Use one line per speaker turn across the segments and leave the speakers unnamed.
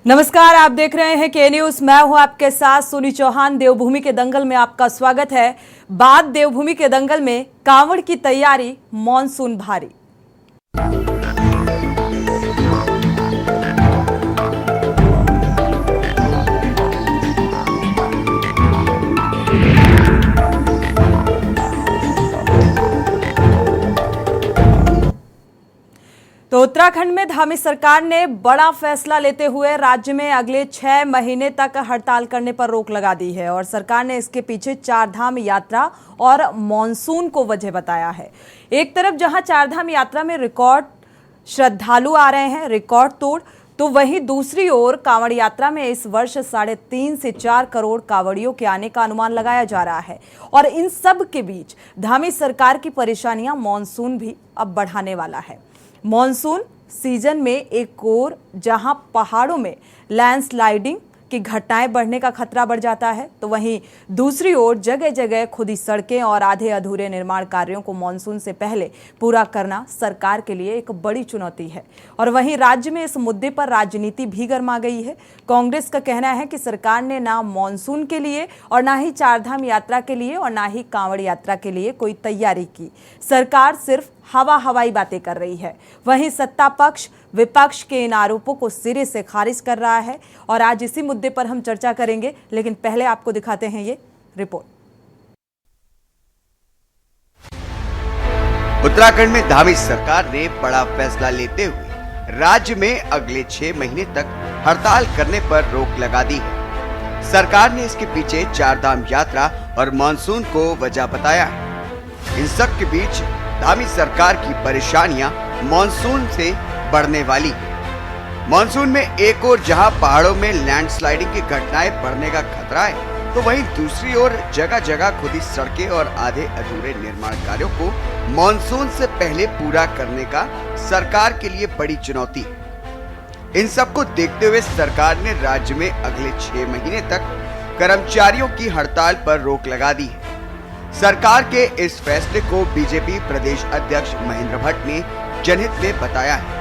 नमस्कार, आप देख रहे हैं के न्यूज। मैं हूं आपके साथ सोनी चौहान। देवभूमि के दंगल में आपका स्वागत है। बात देवभूमि के दंगल में कांवड़ की तैयारी, मॉनसून भारी। तो उत्तराखंड में धामी सरकार ने बड़ा फैसला लेते हुए राज्य में अगले 6 महीने तक हड़ताल करने पर रोक लगा दी है और सरकार ने इसके पीछे चारधाम यात्रा और मॉनसून को वजह बताया है। एक तरफ जहां चारधाम यात्रा में रिकॉर्ड श्रद्धालु आ रहे हैं, रिकॉर्ड तोड़, तो वहीं दूसरी ओर कांवड़ यात्रा में इस वर्ष 3.5 से 4 करोड़ कांवड़ियों के आने का अनुमान लगाया जा रहा है। और इन सब के बीच धामी सरकार की परेशानियां मॉनसून भी अब बढ़ाने वाला है। मॉनसून सीजन में एक ओर जहां पहाड़ों में लैंडस्लाइडिंग की घटनाएं बढ़ने का खतरा बढ़ जाता है, तो वहीं दूसरी ओर जगह जगह खुदी सड़कें और आधे अधूरे निर्माण कार्यों को मॉनसून से पहले पूरा करना सरकार के लिए एक बड़ी चुनौती है। और वहीं राज्य में इस मुद्दे पर राजनीति भी गर्मा गई है। कांग्रेस का कहना है कि सरकार ने ना मॉनसून के लिए और ना ही चारधाम यात्रा के लिए और ना ही कांवड़ यात्रा के लिए कोई तैयारी की। सरकार सिर्फ हवाई बातें कर रही है। वहीं सत्ता पक्ष विपक्ष के इन आरोपों को सिरे से खारिज कर रहा है और आज इसी मुद्दे पर हम चर्चा करेंगे, लेकिन पहले आपको दिखाते हैं ये रिपोर्ट।
उत्तराखंड में धामी सरकार ने बड़ा फैसला लेते हुए राज्य में अगले 6 महीने तक हड़ताल करने पर रोक लगा दी है। सरकार ने इसके पीछे चारधाम यात्रा और मॉनसून को वजह बताया है। इन सब के बीच धामी सरकार की परेशानियां मॉनसून से बढ़ने वाली है। मॉनसून में एक ओर जहां पहाड़ों में लैंडस्लाइडिंग की घटनाएं बढ़ने का खतरा है, तो वहीं दूसरी ओर जगह जगह खुदी सड़कें और आधे अधूरे निर्माण कार्यों को मॉनसून से पहले पूरा करने का सरकार के लिए बड़ी चुनौती है। इन सब को देखते हुए सरकार ने राज्य में अगले 6 महीने तक कर्मचारियों की हड़ताल पर रोक लगा दी है। सरकार के इस फैसले को बीजेपी प्रदेश अध्यक्ष महेंद्र भट्ट ने जनहित में बताया है।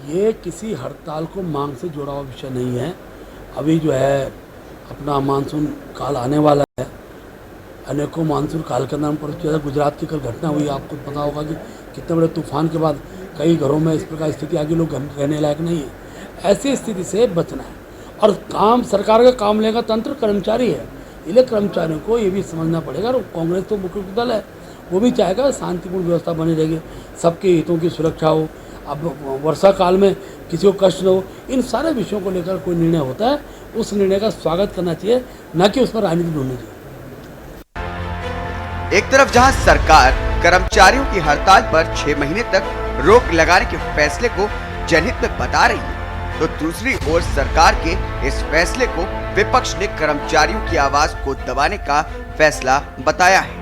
ये किसी हड़ताल को मांग से जुड़ा हुआ विषय नहीं है। अभी जो है अपना मानसून काल आने वाला है। अनेकों मानसून काल के नाम पर ज़्यादा गुजरात की कल घटना हुई, आपको पता होगा कि कितने बड़े तूफान के बाद कई घरों में इस प्रकार स्थिति आगे, लोग रहने लायक नहीं है। ऐसी स्थिति से बचना है और काम सरकार का काम लेगा तंत्र कर्मचारी है। इसलिए कर्मचारियों को ये भी समझना पड़ेगा। कांग्रेस तो मुख्य दल है, वो भी चाहेगा शांतिपूर्ण व्यवस्था बनी रहेगी, सबके हितों की सुरक्षा हो, अब वर्षा काल में किसी को कष्ट न हो। इन सारे विषयों को लेकर कोई निर्णय होता है, उस निर्णय का स्वागत करना चाहिए, न कि उस पर राजनीति ढूंढनी चाहिए।
एक तरफ जहां सरकार कर्मचारियों की हड़ताल पर 6 महीने तक रोक लगाने के फैसले को जनहित में बता रही है, तो दूसरी ओर सरकार के इस फैसले को विपक्ष ने कर्मचारियों की आवाज को दबाने का फैसला बताया है।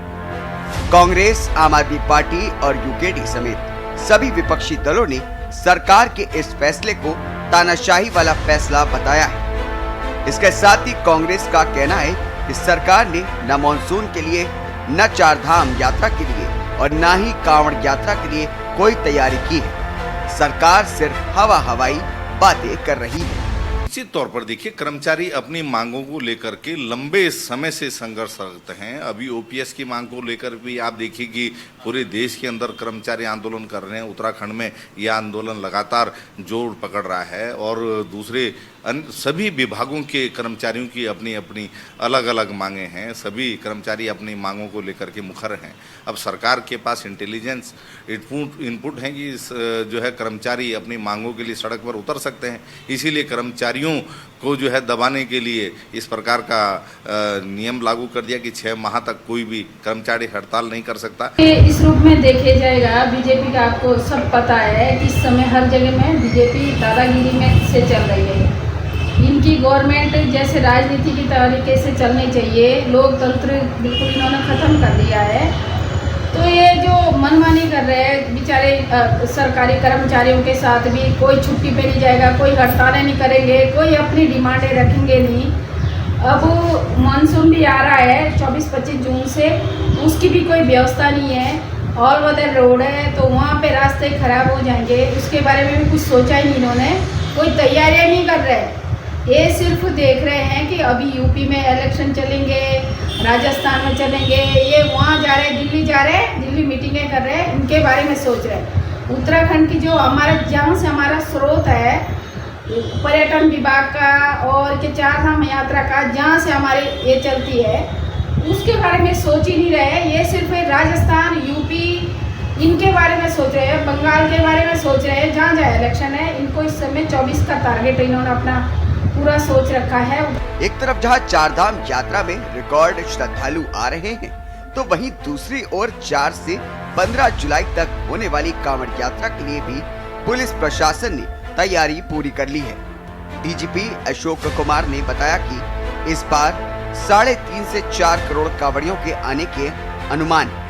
कांग्रेस, आम आदमी पार्टी और यूकेडी समेत सभी विपक्षी दलों ने सरकार के इस फैसले को तानाशाही वाला फैसला बताया है। इसके साथ ही कांग्रेस का कहना है कि सरकार ने न मॉनसून के लिए, न चारधाम यात्रा के लिए और न ही कांवड़ यात्रा के लिए कोई तैयारी की है। सरकार सिर्फ हवाई बातें कर रही है।
निश्चित तौर पर देखिए, कर्मचारी अपनी मांगों को लेकर के लंबे समय से संघर्ष करते हैं। अभी ओपीएस की मांग को लेकर भी आप देखिए कि पूरे देश के अंदर कर्मचारी आंदोलन कर रहे हैं। उत्तराखंड में यह आंदोलन लगातार जोर पकड़ रहा है और दूसरे सभी विभागों के कर्मचारियों की अपनी अपनी अलग अलग मांगे हैं। सभी कर्मचारी अपनी मांगों को लेकर के मुखर हैं। अब सरकार के पास इंटेलिजेंस इनपुट है कि जो है कर्मचारी अपनी मांगों के लिए सड़क पर उतर सकते हैं। इसीलिए कर्मचारियों को जो है दबाने के लिए इस प्रकार का नियम लागू कर दिया कि 6 माह तक कोई भी कर्मचारी हड़ताल नहीं कर सकता।
इस रूप में देखे जाएगा, बीजेपी का आपको सब पता है कि इस समय हर जगह में बीजेपी दादागिरी में से चल रही है। इनकी गवर्नमेंट जैसे राजनीति की तरीके से चलनी चाहिए, लोकतंत्र बिल्कुल इन्होंने ख़त्म कर दिया है। तो ये जो मनमानी कर रहे हैं बेचारे सरकारी कर्मचारियों के साथ भी, कोई छुट्टी पे नहीं जाएगा, कोई हड़तालें नहीं करेंगे, कोई अपनी डिमांडें रखेंगे नहीं। अब मानसून भी आ रहा है 24-25 जून से, उसकी भी कोई व्यवस्था नहीं है। ऑल वेदर रोड है, तो वहाँ पे रास्ते खराब हो जाएंगे, उसके बारे में भी कुछ सोचा ही नहीं इन्होंने। कोई तैयारियां नहीं कर रहे। ये सिर्फ देख रहे हैं कि अभी यूपी में इलेक्शन चलेंगे, राजस्थान में चलेंगे, ये वहाँ जा रहे, दिल्ली जा रहे, दिल्ली मीटिंगें कर रहे, इनके बारे में सोच रहे हैं। उत्तराखंड की जो हमारा जहाँ से हमारा स्रोत है पर्यटन विभाग का और के चार धाम यात्रा का, जहाँ से हमारी ये चलती है, उसके बारे में सोच ही नहीं रहे। ये सिर्फ राजस्थान, यूपी, इनके बारे में सोच रहे हैं, बंगाल के बारे में सोच रहे हैं। जहाँ जहाँ इलेक्शन है, इनको इस समय 24 का टारगेट इन्होंने अपना पूरा सोच रखा है।
एक तरफ जहां चारधाम यात्रा में रिकॉर्ड श्रद्धालु आ रहे हैं, तो वहीं दूसरी ओर 4 से 15 जुलाई तक होने वाली कांवड़ यात्रा के लिए भी पुलिस प्रशासन ने तैयारी पूरी कर ली है। डीजीपी अशोक कुमार ने बताया कि इस बार 3.5 से 4 करोड़ कांवड़ियों के आने के अनुमान है।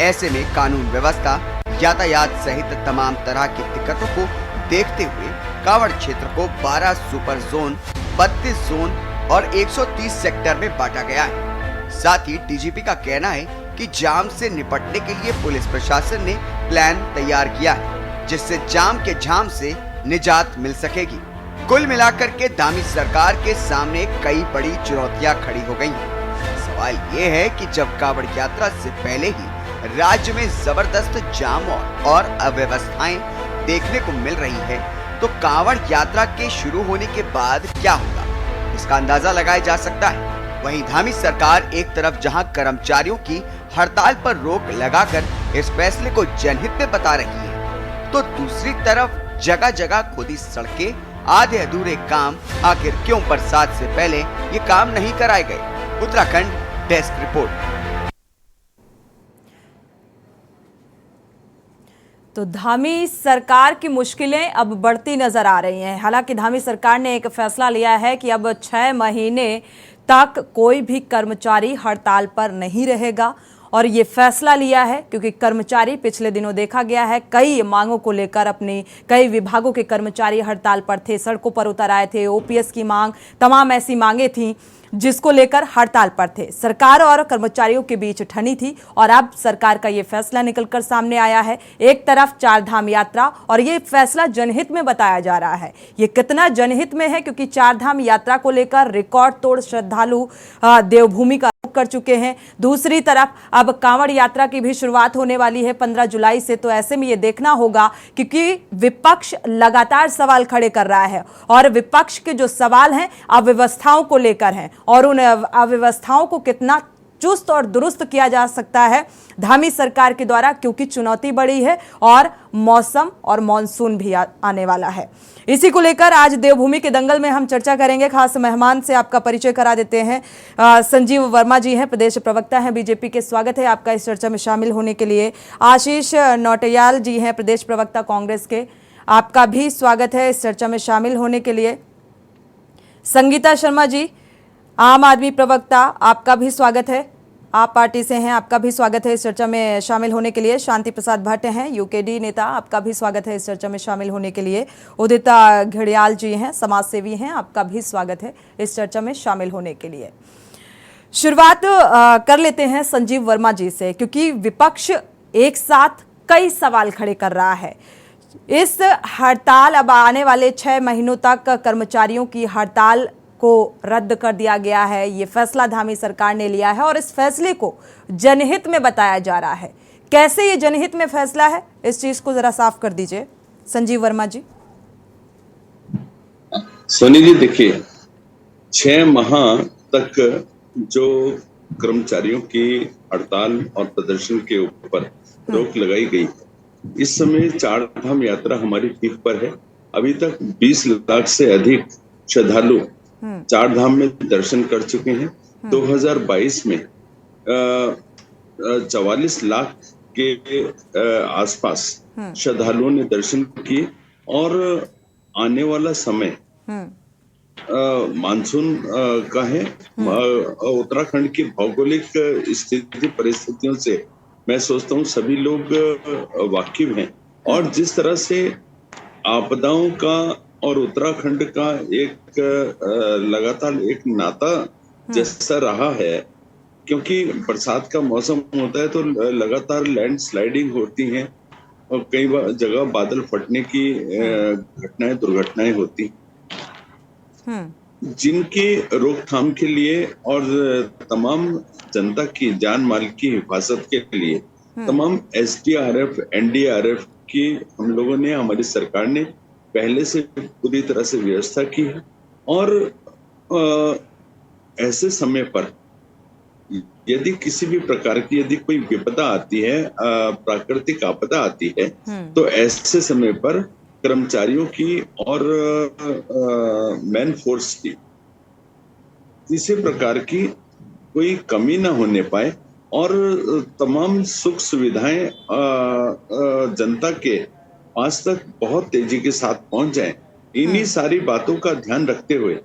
ऐसे में कानून व्यवस्था, यातायात सहित तमाम तरह की दिक्कतों को देखते हुए कांवड़ क्षेत्र को 12 सुपर जोन, 32 जोन और 130 सेक्टर में बांटा गया है। साथ ही डीजीपी का कहना है कि जाम से निपटने के लिए पुलिस प्रशासन ने प्लान तैयार किया है, जिससे जाम के झाम से निजात मिल सकेगी। कुल मिलाकर के धामी सरकार के सामने कई बड़ी चुनौतियां खड़ी हो गई हैं। सवाल ये है कि जब कांवड़ यात्रा से पहले ही राज्य में जबरदस्त जाम और अव्यवस्थाएं देखने को मिल रही है, तो कांवड़ यात्रा के शुरू होने के बाद क्या होगा, इसका अंदाजा लगाया जा सकता है। वहीं धामी सरकार एक तरफ जहां कर्मचारियों की हड़ताल पर रोक लगाकर इस फैसले को जनहित में बता रही है, तो दूसरी तरफ जगह जगह खुदी सड़कें, आधे अधूरे काम, आखिर क्यों बरसात से पहले ये काम नहीं कराए गए। Uttarakhand desk report.
तो धामी सरकार की मुश्किलें अब बढ़ती नजर आ रही हैं। हालांकि धामी सरकार ने एक फैसला लिया है कि अब 6 महीने तक कोई भी कर्मचारी हड़ताल पर नहीं रहेगा, और ये फैसला लिया है क्योंकि कर्मचारी पिछले दिनों देखा गया है कई मांगों को लेकर अपनी कई विभागों के कर्मचारी हड़ताल पर थे, सड़कों पर उतर आए थे। ओपीएस की मांग, तमाम ऐसी मांगे थीं जिसको लेकर हड़ताल पर थे। सरकार और कर्मचारियों के बीच ठनी थी और अब सरकार का ये फैसला निकलकर सामने आया है। एक तरफ चारधाम यात्रा, और ये फैसला जनहित में बताया जा रहा है। ये कितना जनहित में है, क्योंकि चारधाम यात्रा को लेकर रिकॉर्ड तोड़ श्रद्धालु देवभूमि का कर चुके हैं। दूसरी तरफ अब कांवड़ यात्रा की भी शुरुआत होने वाली है 15 जुलाई से। तो ऐसे में ये देखना होगा, क्योंकि विपक्ष लगातार सवाल खड़े कर रहा है, और विपक्ष के जो सवाल हैं अव्यवस्थाओं को लेकर हैं, और उन अव्यवस्थाओं को कितना चुस्त और दुरुस्त किया जा सकता है धामी सरकार के द्वारा, क्योंकि चुनौती बड़ी है और मौसम और मॉनसून भी आने वाला है। इसी को लेकर आज देवभूमि के दंगल में हम चर्चा करेंगे। खास मेहमान से आपका परिचय करा देते हैं। संजीव वर्मा जी हैं, प्रदेश प्रवक्ता हैं बीजेपी के। स्वागत है आपका इस चर्चा में शामिल होने के लिए। आशीष नौटियाल जी हैं, प्रदेश प्रवक्ता कांग्रेस के। आपका भी स्वागत है इस चर्चा में शामिल होने के लिए। संगीता शर्मा जी, आम आदमी प्रवक्ता, आपका भी स्वागत है। आप पार्टी से हैं, आपका भी स्वागत है इस चर्चा में शामिल होने के लिए। शांति प्रसाद भट्ट हैं, यूकेडी नेता, आपका भी स्वागत है इस चर्चा में शामिल होने के लिए। उदिता घड़ियाल जी हैं, समाज सेवी हैं, आपका भी स्वागत है इस चर्चा में शामिल होने के लिए। शुरुआत कर लेते हैं संजीव वर्मा जी से, क्योंकि विपक्ष एक साथ कई सवाल खड़े कर रहा है। इस हड़ताल, अब आने वाले 6 महीनों तक कर्मचारियों की हड़ताल को रद्द कर दिया गया है। ये फैसला धामी सरकार ने लिया है और इस फैसले को जनहित में बताया जा रहा है। कैसे ये जनहित में फैसला है, इस चीज को जरा साफ कर दीजिए संजीव वर्मा जी।
सोनी जी, देखिए, 6 माह तक जो कर्मचारियों की हड़ताल और प्रदर्शन के ऊपर रोक लगाई गई, इस समय चारधाम यात्रा हमारी पीक पर है। अभी तक 20 लाख से अधिक श्रद्धालु चारधाम में दर्शन कर चुके हैं। 2022 में 44 लाख के आसपास श्रद्धालुओं ने दर्शन किए, और आने वाला समय मानसून का है। उत्तराखंड की भौगोलिक स्थिति परिस्थितियों से मैं सोचता हूँ सभी लोग वाकिफ हैं, और जिस तरह से आपदाओं का और उत्तराखंड का एक लगातार एक नाता जैसा रहा है, क्योंकि बरसात का मौसम होता है तो लगातार लैंडस्लाइडिंग होती है, और कई जगह बादल फटने की घटनाएं, दुर्घटनाएं होती, जिनकी रोकथाम के लिए और तमाम जनता की जान माल की हिफाजत के लिए तमाम एसडीआरएफ, एनडीआरएफ की हम लोगों ने, हमारी सरकार ने पहले से पूरी तरह से व्यवस्था की है। और ऐसे समय पर यदि किसी भी प्रकार की यदि कोई विपदा आती है, प्राकृतिक आपदा आती है, तो ऐसे समय पर कर्मचारियों की और मैन फोर्स की किसी प्रकार की कोई कमी ना होने पाए और तमाम सुख सुविधाएं जनता के पास तक बहुत तेजी के साथ पहुंच जाएं, इन्हीं सारी बातों का ध्यान रखते हुए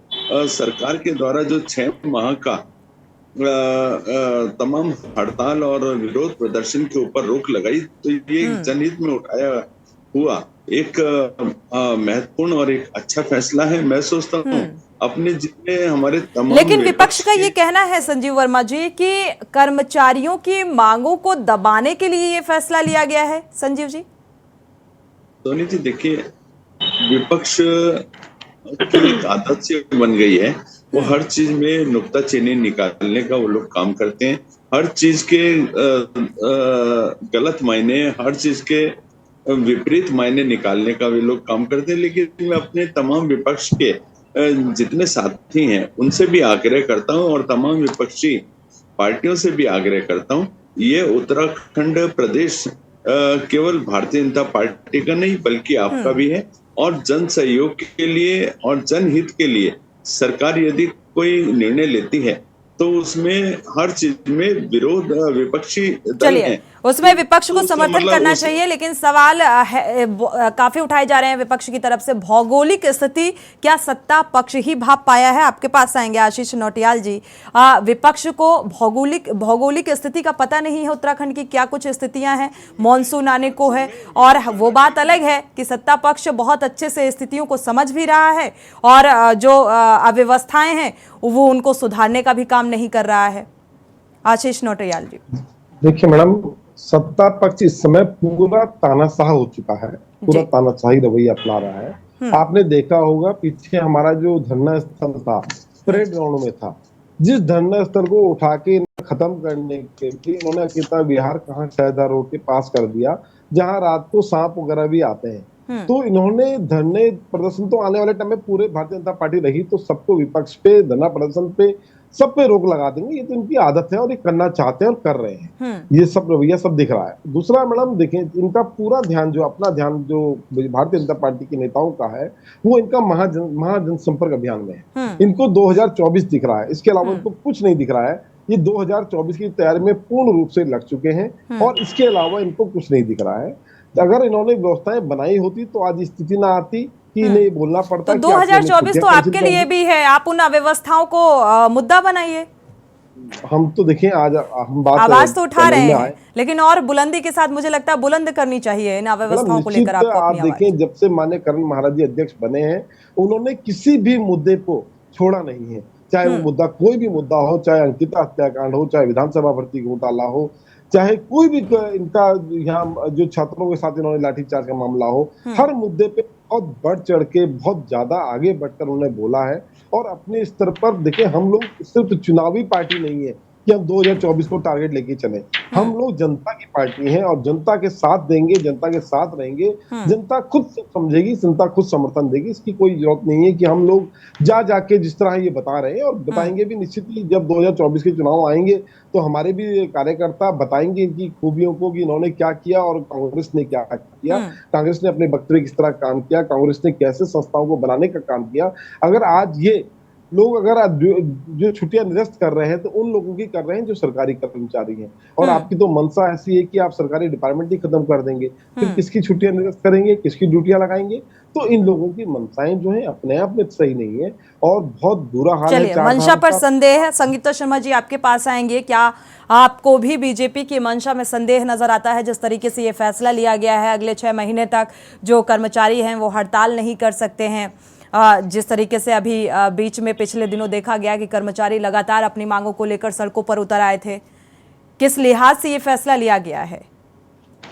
सरकार के द्वारा जो 6 माह का तमाम हड़ताल और विरोध प्रदर्शन के ऊपर रोक लगाई, तो ये जनहित में उठाया हुआ एक महत्वपूर्ण और एक अच्छा फैसला है। मैं सोचता हूँ अपने जितने हमारे तमाम,
लेकिन विपक्ष का ये कहना है संजीव वर्मा जी कि कर्मचारियों की मांगों को दबाने के लिए ये फैसला लिया गया है। संजीव जी,
सोनी जी, देखिए, विपक्ष की एक आदत से बन गई है, वो हर चीज में नुक्ताचीनी निकालने का वो लोग काम करते हैं, हर चीज के गलत मायने, हर चीज के विपरीत मायने निकालने का वे लोग काम करते हैं। लेकिन मैं अपने तमाम विपक्ष के जितने साथी हैं उनसे भी आग्रह करता हूं और तमाम विपक्षी पार्टियों से भी आग्रह करता हूं, ये उत्तराखंड प्रदेश केवल भारतीय जनता पार्टी का नहीं बल्कि आपका भी है, और जन सहयोग के लिए और जनहित के लिए सरकार यदि कोई निर्णय लेती है तो उसमें हर चीज में विरोध विपक्षी दल है,
उसमें विपक्ष को समर्थन
मतलब
करना चाहिए। लेकिन सवाल काफी उठाए जा रहे हैं विपक्ष की तरफ से, भौगोलिक स्थिति, क्या सत्ता पक्ष ही भाप पाया है? आपके पास आएंगे आशीष नौटियाल जी। विपक्ष को भौगोलिक स्थिति का पता नहीं है उत्तराखंड की क्या कुछ स्थितियां हैं, मॉनसून आने को है, और वो बात अलग है कि सत्ता पक्ष बहुत अच्छे से स्थितियों को समझ भी रहा है और जो अव्यवस्थाएं हैं वो उनको सुधारने का भी काम नहीं कर रहा है। आशीष नौटियाल जी,
देखिए मैडम, सत्ता पक्ष इस समय पूरा तानाशाह हो चुका है, पूरा तानाशाही रवैया अपना रहा है। आपने देखा होगा पीछे हमारा जो धरना स्थल था, परेड ग्राउंड में था, जिस धरना स्थल को उठा के खत्म करने के लिए इन्होंने कितना बिहार कहाँ शायदा रोड के पास कर दिया, जहाँ रात को सांप वगैरह भी आते हैं। तो इन्होंने धरने प्रदर्शन, तो आने वाले टाइम में पूरे भारतीय जनता पार्टी रही तो सबको विपक्ष पे, धरना प्रदर्शन पे, सब पे रोक लगा देंगे। ये तो इनकी आदत है और ये करना चाहते हैं और कर रहे हैं। ये सब रवैया सब दिख रहा है। दूसरा मैडम देखें, इनका पूरा ध्यान, जो अपना ध्यान जो भारतीय जनता पार्टी के नेताओं का है, वो इनका महाजनसंपर्क अभियान में है। इनको 2024 दिख रहा है, इसके अलावा इनको कुछ नहीं दिख रहा है। ये 2024 की तैयारी में पूर्ण रूप से लग चुके हैं और इसके अलावा इनको कुछ नहीं दिख रहा है। अगर इन्होंने व्यवस्थाएं बनाई होती तो आज स्थिति ना आती कि नहीं बोलना पड़ता।
तो 2024 तो आपके लिए भी है, आप उन अव्यवस्थाओं को मुद्दा बनाइए।
हम तो देखें, आज हम बात
आवाज तो उठा रहे हैं, लेकिन और बुलंदी के साथ मुझे लगता है बुलंद करनी चाहिए इन अव्यवस्थाओं को लेकर।
आप देखें, जब से माननीय करण महाराज जी अध्यक्ष बने हैं, उन्होंने किसी भी मुद्दे को छोड़ा नहीं है, चाहे वो मुद्दा कोई भी मुद्दा हो, चाहे अंकिता हत्याकांड हो, चाहे विधानसभा भर्ती घोटाला हो, चाहे कोई भी इनका यहाँ जो छात्रों के साथ इन्होंने लाठीचार्ज का मामला हो, हर मुद्दे पे बहुत बढ़ चढ़ के, बहुत ज्यादा आगे बढ़कर उन्होंने बोला है। और अपने स्तर पर देखिए, हम लोग सिर्फ चुनावी पार्टी नहीं है कि हम 2024 को टारगेट लेके चले। हम लोग जनता की पार्टी हैं और जनता के साथ देंगे, जनता के साथ रहेंगे। जनता खुद समझेगी, जनता खुद समर्थन देगी। इसकी कोई जरूरत नहीं है कि हम लोग जाके जिस तरह ये बता रहे हैं, और बताएंगे भी निश्चित ही। जब 2024 के चुनाव आएंगे तो हमारे भी कार्यकर्ता बताएंगे इनकी खूबियों को कि इन्होंने क्या किया और कांग्रेस ने क्या किया, कांग्रेस ने अपने वक्त में किस तरह काम किया, कांग्रेस ने कैसे संस्थाओं को बनाने का काम किया। अगर आज ये लोग अगर जो छुट्टियां निरस्त कर रहे हैं तो उन लोगों की कर रहे हैं जो सरकारी कर्मचारी हैं। और आपकी तो मंशा ऐसी है कि आप सरकारी डिपार्टमेंट ही खत्म कर देंगे, फिर किसकी छुट्टियां निरस्त करेंगे, किसकी ड्यूटियां लगाएंगे? तो इन लोगों की मंशाएं जो है अपने आप में सही नहीं है और बहुत बुरा हाल है।
चलिए, मंशा पर संदेह है। संगीता शर्मा जी, आपके पास आएंगे। क्या आपको भी बीजेपी की मंशा में संदेह नजर आता है? जिस तरीके से ये फैसला लिया गया है, अगले 6 महीने तक जो कर्मचारी हैं वो हड़ताल नहीं कर सकते हैं। जिस तरीके से अभी बीच में पिछले दिनों देखा गया कि कर्मचारी लगातार अपनी मांगों को लेकर सड़कों पर उतर आए थे, किस लिहाज से ये फैसला लिया गया है?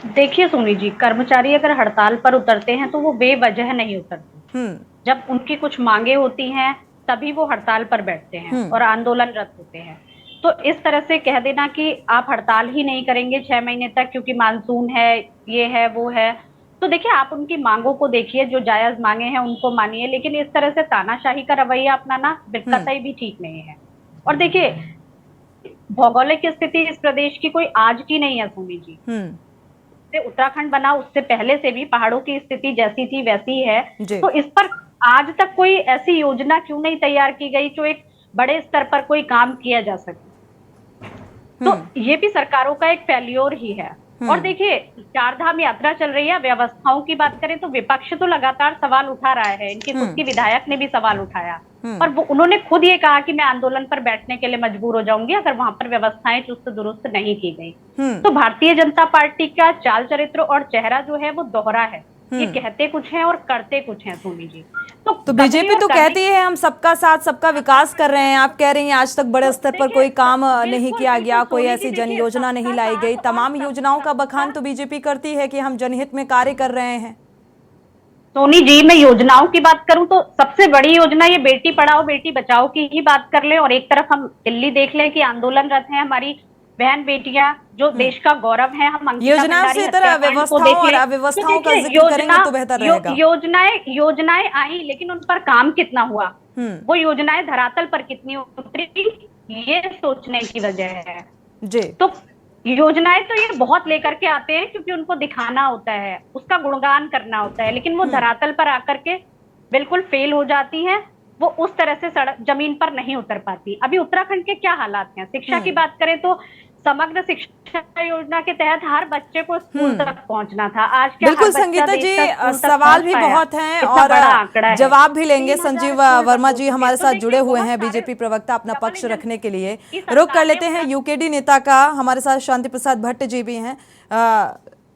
देखिए सोनी जी, कर्मचारी अगर हड़ताल पर उतरते हैं तो वो बेवजह नहीं उतरते। जब उनकी कुछ मांगे होती हैं तभी वो हड़ताल पर बैठते हैं और आंदोलनरत होते हैं। तो इस तरह से कह देना कि आप हड़ताल ही नहीं करेंगे 6 महीने तक क्योंकि मानसून है, ये है, वो है, तो देखिए आप उनकी मांगों को देखिए, जो जायज मांगे हैं उनको मानिए, लेकिन इस तरह से तानाशाही का रवैया अपनाना कतई भी ठीक नहीं है। और देखिए, भौगोलिक स्थिति इस प्रदेश की कोई आज की नहीं है सोनी जी। से उत्तराखंड बना उससे पहले से भी पहाड़ों की स्थिति जैसी थी वैसी है। तो इस पर आज तक कोई ऐसी योजना क्यों नहीं तैयार की गई जो एक बड़े स्तर पर कोई काम किया जा सके? तो ये भी सरकारों का एक फेल्योर ही है। और देखिए, चारधाम यात्रा चल रही है, व्यवस्थाओं की बात करें तो विपक्ष तो लगातार सवाल उठा रहा है, इनकी खुद की विधायक ने भी सवाल उठाया और उन्होंने खुद ये कहा कि मैं आंदोलन पर बैठने के लिए मजबूर हो जाऊंगी अगर वहां पर व्यवस्थाएं चुस्त दुरुस्त नहीं की गई। तो भारतीय जनता पार्टी का चाल चरित्र और चेहरा जो है वो दोहरा है। ये कहते कुछ हैं और करते कुछ हैं सोनी जी।
तो बीजेपी तो कहती है हम सबका साथ सबका विकास कर रहे हैं, आप कह रही हैं आज तक बड़े स्तर पर कोई काम नहीं किया गया, कोई ऐसी जन योजना नहीं लाई गई। तमाम योजनाओं का बखान तो बीजेपी करती है कि हम जनहित में कार्य कर रहे हैं।
सोनी जी, मैं योजनाओं की बात करूं तो सबसे बड़ी योजना ये बेटी पढ़ाओ बेटी बचाओ की ही बात कर लें, और एक तरफ हम दिल्ली देख लें कि आंदोलनरत हैं हमारी बहन बेटियां जो देश का गौरव है। हम
योजनाओं से तरह व्यवस्थाओं और अव्यवस्थाओं का जिक्र करेंगे तो बेहतर रहेगा।
योजनाएं आई लेकिन उन पर काम कितना हुआ, वो योजनाएं धरातल पर कितनी उतरी, ये सोचने की वजह है
जी।
तो योजनाएं तो ये बहुत लेकर के आते हैं क्योंकि उनको दिखाना होता है, उसका गुणगान करना होता है, लेकिन वो धरातल पर आकर के बिल्कुल फेल हो जाती हैं। वो उस तरह से सड़क जमीन पर नहीं उतर पाती। अभी उत्तराखंड के क्या हालात हैं? शिक्षा की बात करें तो समग्र शिक्षा योजना के तहत हर बच्चे को स्कूल तक पहुंचना था। आज क्या
बिल्कुल संगीता जी, सवाल भी बहुत हैं और जवाब भी लेंगे। संजीव वर्मा जी हमारे साथ जुड़े हुए हैं, बीजेपी प्रवक्ता, अपना पक्ष रखने के लिए। रुक कर लेते हैं यूकेडी नेता का, हमारे साथ शांति प्रसाद भट्ट जी भी हैं।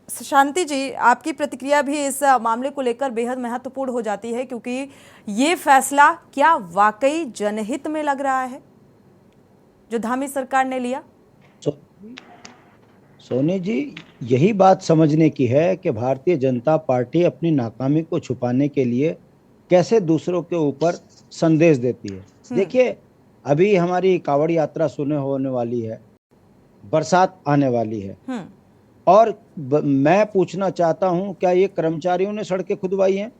शांति जी, आपकी प्रतिक्रिया भी इस मामले को लेकर बेहद महत्वपूर्ण हो जाती है क्योंकि ये फैसला क्या वाकई जनहित में लग रहा है जो धामी सरकार ने लिया?
सोनी जी, यही बात समझने की है कि भारतीय जनता पार्टी अपनी नाकामी को छुपाने के लिए कैसे दूसरों के ऊपर संदेश देती है। देखिए, अभी हमारी कांवड़ यात्रा सुने होने वाली है, बरसात आने वाली है, और मैं पूछना चाहता हूं, क्या ये कर्मचारियों ने सड़कें खुदवाई हैं?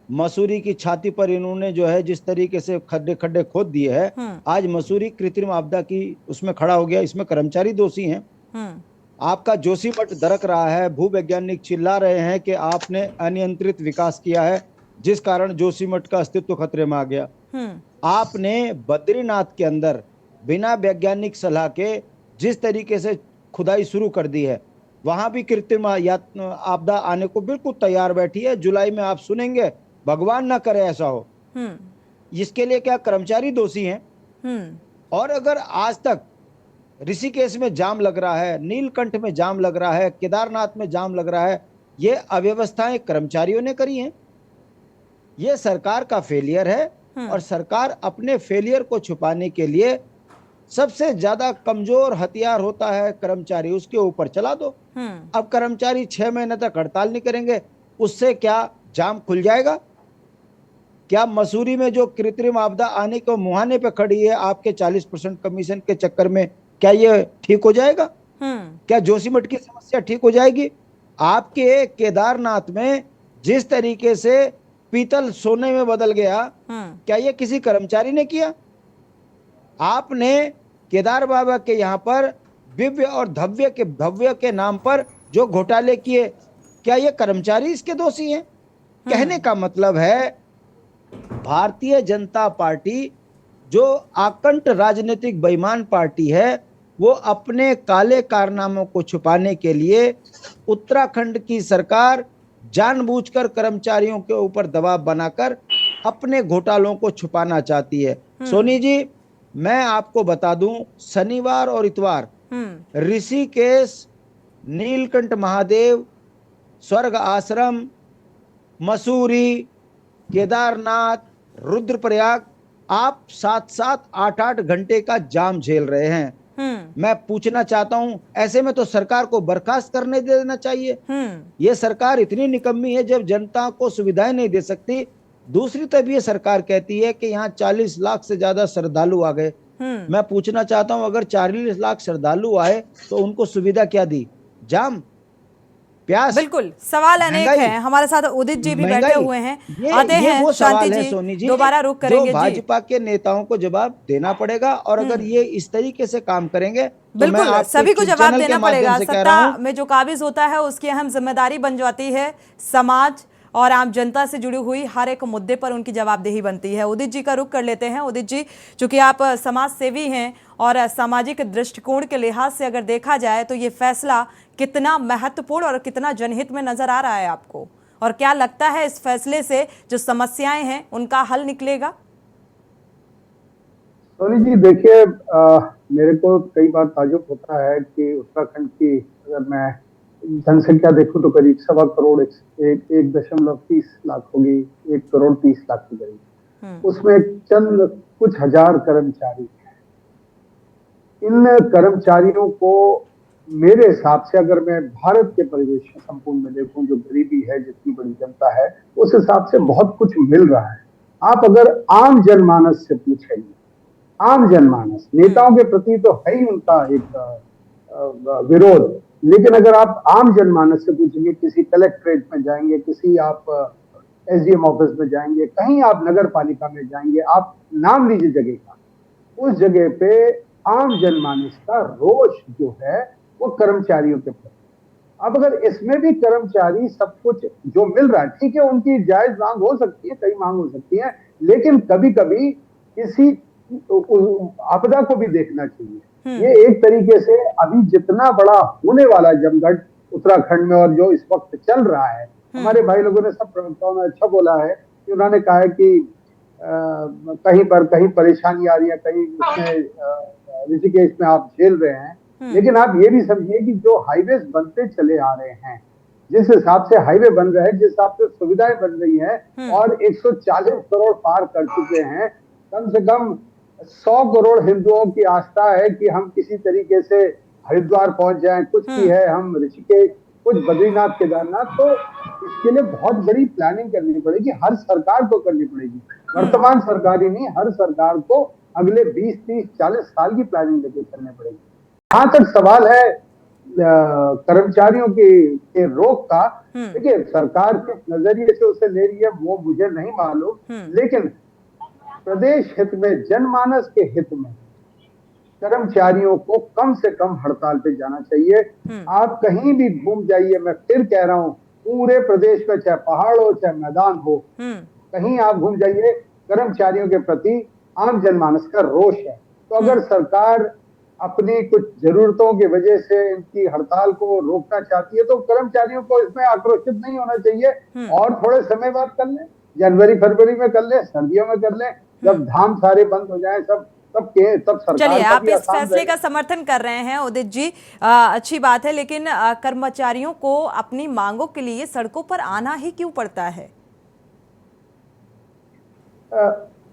मसूरी की छाती पर इन्होंने जो है जिस तरीके से खड्डे खड्डे खोद दिए हैं, आज मसूरी कृत्रिम आपदा की उसमें खड़ा हो गया, इसमें कर्मचारी दोषी हैं। आपका जोशीमठ दरक रहा है, भूवैज्ञानिक चिल्ला रहे हैं कि आपने अनियंत्रित विकास किया है जिस कारण जोशीमठ का अस्तित्व खतरे में आ गया। आपने बद्रीनाथ के अंदर बिना वैज्ञानिक सलाह के जिस तरीके से खुदाई शुरू कर दी है, वहां भी कृत्रिम आपदा आने को बिल्कुल तैयार बैठी है। जुलाई में आप सुनेंगे, भगवान ना करे ऐसा हो। इसके लिए क्या कर्मचारी दोषी हैं? और अगर आज तक ऋषिकेश में जाम लग रहा है, नीलकंठ में जाम लग रहा है, केदारनाथ में जाम लग रहा है, ये अव्यवस्थाएं कर्मचारियों ने करी हैं। ये सरकार का फेलियर है और सरकार अपने फेलियर को छुपाने के लिए सबसे ज्यादा कमजोर हथियार होता है कर्मचारी, उसके ऊपर चला दो। अब कर्मचारी 6 महीने तक हड़ताल नहीं करेंगे, उससे क्या जाम खुल जाएगा? क्या मसूरी में जो कृत्रिम आपदा आने को मुहाने पे खड़ी है आपके 40% कमीशन के चक्कर में, क्या ये ठीक हो जाएगा? क्या जोशीमठ की समस्या ठीक हो जाएगी? आपके केदारनाथ में जिस तरीके से पीतल सोने में बदल गया, क्या ये किसी कर्मचारी ने किया? आपने केदार बाबा के यहाँ पर दिव्य और भव्य के नाम पर जो घोटाले किए, क्या ये कर्मचारी इसके दोषी हैं? कहने का मतलब है भारतीय जनता पार्टी जो आकंठ राजनीतिक बेईमान पार्टी है, वो अपने काले कारनामों को छुपाने के लिए उत्तराखंड की सरकार जानबूझकर कर्मचारियों के ऊपर दबाव बनाकर अपने घोटालों को छुपाना चाहती है। सोनी जी, मैं आपको बता दूं, शनिवार और इतवार ऋषिकेश, नीलकंठ महादेव, स्वर्ग आश्रम, मसूरी, केदारनाथ, रुद्रप्रयाग, आप 7-7, 8-8 घंटे का जाम झेल रहे हैं। मैं पूछना चाहता हूं, ऐसे में तो सरकार को बर्खास्त करने देना चाहिए। ये सरकार इतनी निकम्मी है जब जनता को सुविधाएं नहीं दे सकती। दूसरी तरफ ये सरकार कहती है कि यहाँ 40 लाख से ज्यादा श्रद्धालु आ गए। मैं पूछना चाहता हूं, अगर 40 लाख श्रद्धालु आए तो उनको सुविधा क्या दी? जाम, प्यास।
बिल्कुल, सवाल अनेक हैं। हमारे साथ उदित जी भी बैठे हुए हैं, आते हैं शांति
सोनी
जी, दोबारा रुक करेंगे।
भाजपा के नेताओं को जवाब देना पड़ेगा, और अगर ये इस तरीके से काम करेंगे तो
बिल्कुल सभी को जवाब देना पड़ेगा। सत्ता में जो काबिज होता है उसकी अहम जिम्मेदारी बन जाती है समाज और आम जनता से जुड़ी हुई हर एक मुद्दे पर उनकी जवाबदेही बनती है। उदित जी का रुख कर लेते हैं। उदित जी, चूंकि आप समाज सेवी हैं और सामाजिक दृष्टिकोण के लिहाज से अगर देखा जाए तो ये फैसला कितना महत्वपूर्ण और कितना जनहित में नजर आ रहा है आपको, और क्या लगता है इस फैसले से जो समस्याएं हैं उनका हल निकलेगा?
सोनी जी, देखिए, मेरे को कई बार ताज्जुब होता है कि उत्तराखंड की अगर मैं जनसंख्या देखूं तो करीब 1.25 करोड़ 1.30 लाख होगी, 1.30 करोड़ के करीब। उसमें चंद कुछ हजार कर्मचारी हैं। इन कर्मचारियों को मेरे हिसाब से, अगर मैं भारत के परिवेश में संपूर्ण में देखूं, जो गरीबी है, जितनी बड़ी जनता है, उस हिसाब से बहुत कुछ मिल रहा है। आप अगर आम जनमानस से पूछेंगे, आम जनमानस, नेताओं के प्रति तो है ही उनका एक विरोध, लेकिन अगर आप आम जनमानस से पूछेंगे, किसी कलेक्ट्रेट में जाएंगे, किसी आप एसडीएम ऑफिस में जाएंगे, कहीं आप नगर पालिका में जाएंगे, आप नाम लीजिए जगह का, उस जगह पे आम जनमानस का रोष जो है वो कर्मचारियों के प्रति। अब अगर इसमें भी कर्मचारी सब कुछ जो मिल रहा है, ठीक है, उनकी जायज मांग हो सकती है, कई मांग हो सकती है, लेकिन कभी कभी किसी आपदा को भी देखना चाहिए। ये एक तरीके से अभी जितना बड़ा होने वाला जमघट उत्तराखंड में और जो इस वक्त चल रहा है, हमारे भाई लोगों ने, सब प्रवक्ताओं ने अच्छा बोला है कि उन्होंने कहा है कि कहीं परेशानी आ रही है, कहीं उसमें ऋषिकेश में आप झेल रहे हैं, लेकिन आप ये भी समझिए कि जो हाईवे बनते चले आ रहे हैं, जिस हिसाब से हाईवे बन रहे हैं, जिस हिसाब से सुविधाएं बन रही हैं, और 140 करोड़ पार कर चुके हैं, कम से कम 100 करोड़ हिंदुओं की आस्था है कि हम किसी तरीके से हरिद्वार पहुंच जाएं, कुछ भी है, हम ऋषिकेश, कुछ बद्रीनाथ, केदारनाथ। तो इसके लिए बहुत बड़ी प्लानिंग करनी पड़ेगी, हर सरकार को करनी पड़ेगी। वर्तमान सरकार ही नहीं, हर सरकार को अगले 20, 30, 40 साल की प्लानिंग लेके चलनी पड़ेगी। जहां तक सवाल है कर्मचारियों के रोक का, देखिए, सरकार किस नजरिए से उसे ले रही है वो मुझे नहीं मालूम, लेकिन प्रदेश हित में, जनमानस के हित में कर्मचारियों को कम से कम हड़ताल पे जाना चाहिए। आप कहीं भी घूम जाइए, मैं फिर कह रहा हूं, पूरे प्रदेश में, चाहे पहाड़ हो चाहे मैदान हो, कहीं आप घूम जाइए, कर्मचारियों के प्रति आम जनमानस का रोष है। तो अगर सरकार अपनी कुछ जरूरतों की वजह से इनकी हड़ताल को रोकना चाहती है तो कर्मचारियों को इसमें आक्रोशित नहीं होना चाहिए, और थोड़े समय बाद कर लें, जनवरी फरवरी में कर लें, सर्दियों में कर लें, जब धाम सारे बंद हो जाए, तब सरकार।
चलिए, आप इस फैसले का समर्थन कर रहे हैं उदित जी, अच्छी बात है, लेकिन कर्मचारियों को अपनी मांगों के लिए सड़कों पर आना ही क्यों पड़ता है?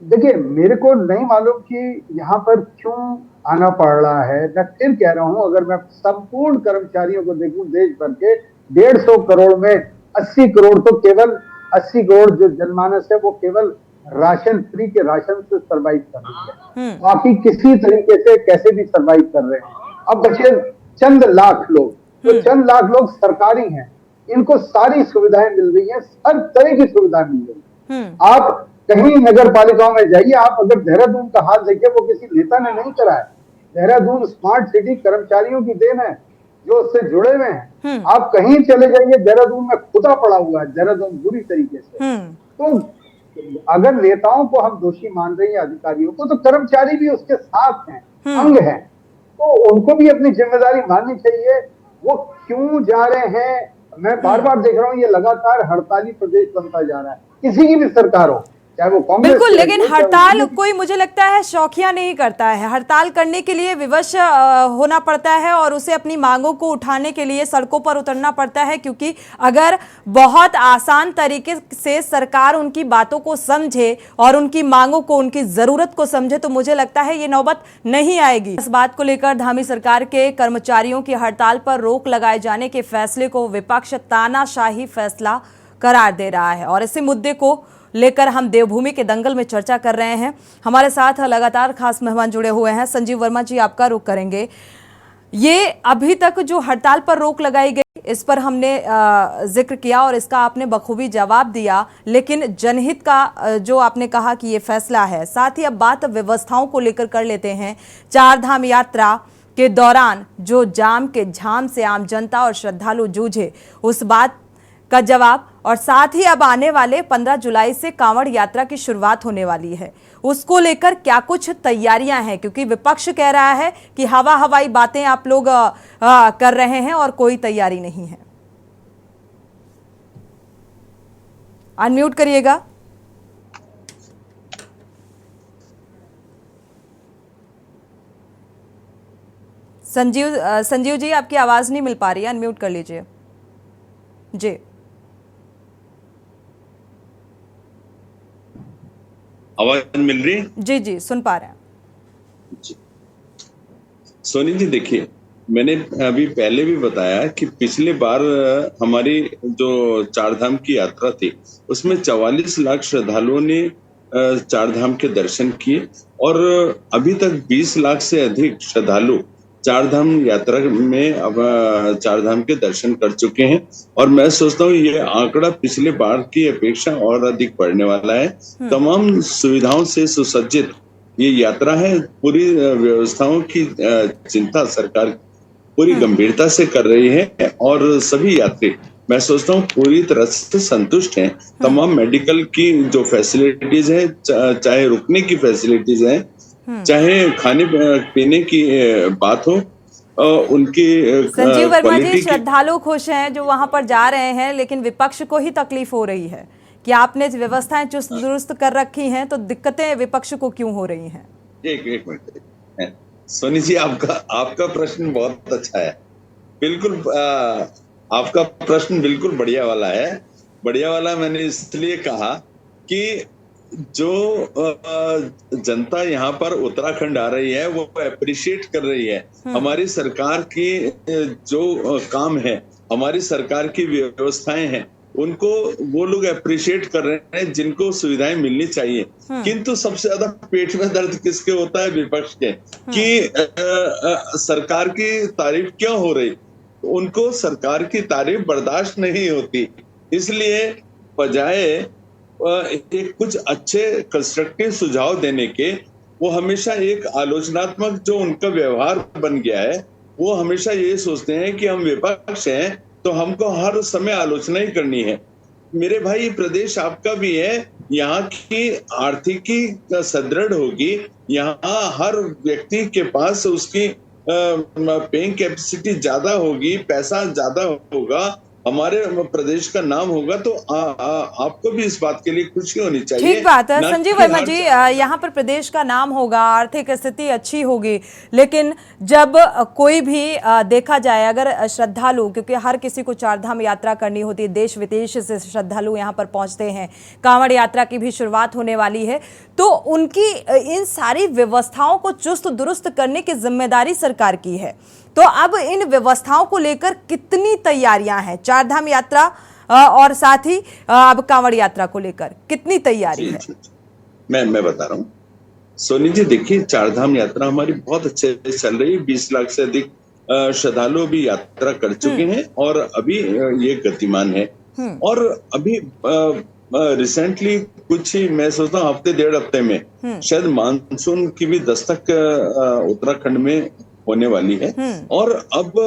देखिए, मेरे को नहीं मालूम कि यहाँ पर क्यों आना पड़ रहा है। मैं फिर कह रहा हूँ, अगर मैं संपूर्ण कर्मचारियों को देखूं देश भर के 150 करोड़ में 80 करोड़ तो केवल 80 करोड़ जो जनमानस है वो केवल राशन, फ्री के राशन से सरवाइव कर रही है, बाकी किसी तरीके से कैसे भी सरवाइव कर रहे हैं। अब बचे चंद लाख लोग, तो चंद लाख लोग सरकारी हैं, इनको सारी सुविधाएं मिल रही है, हर तरह की सुविधाएं मिल रही है। आप कहीं नगर पालिकाओं में जाइए, आप अगर देहरादून का हाल देखिए, वो किसी नेता ने नहीं करा है। देहरादून स्मार्ट सिटी कर्मचारियों की देन है जो उससे जुड़े हुए हैं। आप कहीं चले जाइए, देहरादून में खुदा पड़ा हुआ है, देहरादून बुरी तरीके से। तो अगर नेताओं को हम दोषी मान रहे हैं, अधिकारियों को, तो कर्मचारी भी उसके साथ हैं, अंग हैं, तो उनको भी अपनी जिम्मेदारी माननी चाहिए। वो क्यों जा रहे हैं, मैं बार बार देख रहा हूँ, ये लगातार हड़ताली प्रदेश बनता जा रहा है, किसी की भी सरकार हो, चाहे वो कांग्रेस
बिल्कुल,
से
लेकिन
रही हो, चाहे वो
हड़ताल
बीजेपी
कोई मुझे लगता है शौकिया नहीं करता है। हड़ताल करने के लिए विवश होना पड़ता है और उसे अपनी मांगों को उठाने के लिए सड़कों पर उतरना पड़ता है, क्योंकि अगर बहुत आसान तरीके से सरकार उनकी बातों को समझे और उनकी मांगों को, उनकी जरूरत को समझे, तो मुझे लगता है ये नौबत नहीं आएगी। इस बात को लेकर धामी सरकार के कर्मचारियों की हड़ताल पर रोक लगाए जाने के फैसले को विपक्ष तानाशाही फैसला करार दे रहा है और इसी मुद्दे को लेकर हम देवभूमि के दंगल में चर्चा कर रहे हैं। हमारे साथ लगातार खास मेहमान जुड़े हुए हैं। संजीव वर्मा जी, आपका रुख करेंगे। ये अभी तक जो हड़ताल पर रोक लगाई गई, इस पर हमने जिक्र किया और इसका आपने बखूबी जवाब दिया, लेकिन जनहित का जो आपने कहा कि ये फैसला है, साथ ही अब बात व्यवस्थाओं को लेकर कर लेते हैं। चार धाम यात्रा के दौरान जो जाम के झाम से आम जनता और श्रद्धालु जूझे, उस बात का जवाब, और साथ ही अब आने वाले 15 जुलाई से कांवड़ यात्रा की शुरुआत होने वाली है, उसको लेकर क्या कुछ तैयारियां हैं, क्योंकि विपक्ष कह रहा है कि हवाई बातें आप लोग कर रहे हैं और कोई तैयारी नहीं है। अनम्यूट करिएगा। संजीव जी, आपकी आवाज नहीं मिल पा रही है, अनम्यूट कर लीजिए जी।
आवाज मिल रही है?
जी जी, सुन पा रहे हैं
जी। सोनी जी, देखिए, मैंने अभी पहले भी बताया कि पिछले बार हमारी जो चारधाम की यात्रा थी, उसमें 44 लाख श्रद्धालुओं ने चारधाम के दर्शन किए और अभी तक 20 लाख से अधिक श्रद्धालु चारधाम यात्रा में अब चारधाम के दर्शन कर चुके हैं और मैं सोचता हूँ ये आंकड़ा पिछले बार की अपेक्षा और अधिक बढ़ने वाला है। तमाम सुविधाओं से सुसज्जित ये यात्रा है। पूरी व्यवस्थाओं की चिंता सरकार पूरी गंभीरता से कर रही है और सभी यात्री, मैं सोचता हूँ, पूरी तरह से संतुष्ट हैं। तमाम मेडिकल की जो फैसिलिटीज है, चाहे रुकने की फैसिलिटीज है, चाहे खाने पीने की बात हो, उनकी
संजीव वर्मा जी, श्रद्धालु खुश हैं जो वहां पर जा रहे हैं, लेकिन विपक्ष को ही तकलीफ हो रही है कि आपने व्यवस्थाएं चुस्त दुरुस्त कर रखी हैं, तो दिक्कतें विपक्ष को क्यों हो रही हैं?
एक मिनट सोनी जी, आपका प्रश्न बहुत अच्छा है। बिल्कुल आपका प्रश्न बिल्कुल बढ़िया वाला है। बढ़िया वाला मैंने इसलिए कहा कि जो जनता यहाँ पर उत्तराखंड आ रही है वो अप्रिशिएट कर रही है हमारी सरकार की जो काम है, हमारी सरकार की व्यवस्थाएं हैं, उनको वो लोग अप्रिशिएट कर रहे हैं जिनको सुविधाएं मिलनी चाहिए। किंतु सबसे ज्यादा पेट में दर्द किसके होता है? विपक्ष के, कि सरकार की तारीफ क्यों हो रही, उनको सरकार की तारीफ बर्दाश्त नहीं होती। इसलिए बजाय एक कुछ अच्छे कंस्ट्रक्टिव सुझाव देने के, वो हमेशा एक आलोचनात्मक जो उनका व्यवहार बन गया है, वो हमेशा ये सोचते हैं कि हम विपक्ष हैं तो हमको हर समय आलोचना ही करनी है। मेरे भाई, प्रदेश आपका भी है, यहाँ की आर्थिकी सुदृढ़ होगी, यहाँ हर व्यक्ति के पास उसकी पेइंग कैपेसिटी ज्यादा होगी, पैसा ज्यादा होगा, हमारे प्रदेश का नाम होगा, तो आपको भी इस बात के लिए खुशी होनी चाहिए।
ठीक बात है संजीव वर्मा जी, यहाँ पर प्रदेश का नाम होगा, आर्थिक स्थिति अच्छी होगी, लेकिन जब कोई भी देखा जाए, अगर श्रद्धालु, क्योंकि हर किसी को चारधाम यात्रा करनी होती है, देश विदेश से श्रद्धालु यहाँ पर पहुँचते हैं, कांवड़ यात्रा की भी शुरुआत होने वाली है, तो उनकी इन सारी व्यवस्थाओं को चुस्त दुरुस्त करने की जिम्मेदारी सरकार की है। तो अब इन व्यवस्थाओं को लेकर कितनी तैयारियां हैं? चारधाम यात्रा और साथ ही अब कांवड़ यात्रा को लेकर कितनी तैयारी है?
मैं बता रहा हूँ सोनी जी। देखिए, चारधाम यात्रा हमारी बहुत अच्छे से चल रही है। 20 लाख से अधिक श्रद्धालु भी यात्रा कर चुके हैं और अभी ये गतिमान है। और अभी रिसेंटली कुछ ही, मैं सोचता हूँ हफ्ते डेढ़ हफ्ते में शायद मानसून की भी दस्तक उत्तराखंड में होने वाली है। और अब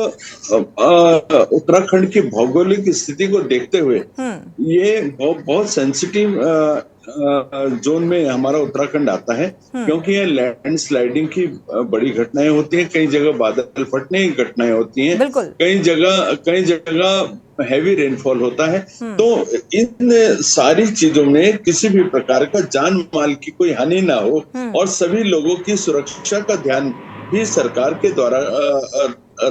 उत्तराखंड की भौगोलिक स्थिति को देखते हुए ये बहुत सेंसिटिव जोन में हमारा उत्तराखंड आता है, क्योंकि यहाँ लैंडस्लाइडिंग की बड़ी घटनाएं होती हैं, कई जगह बादल फटने की घटनाएं होती हैं, कई जगह हैवी रेनफॉल होता है। तो इन सारी चीजों में किसी भी प्रकार का जान माल की कोई हानि ना हो और सभी लोगों की सुरक्षा का ध्यान भी सरकार के द्वारा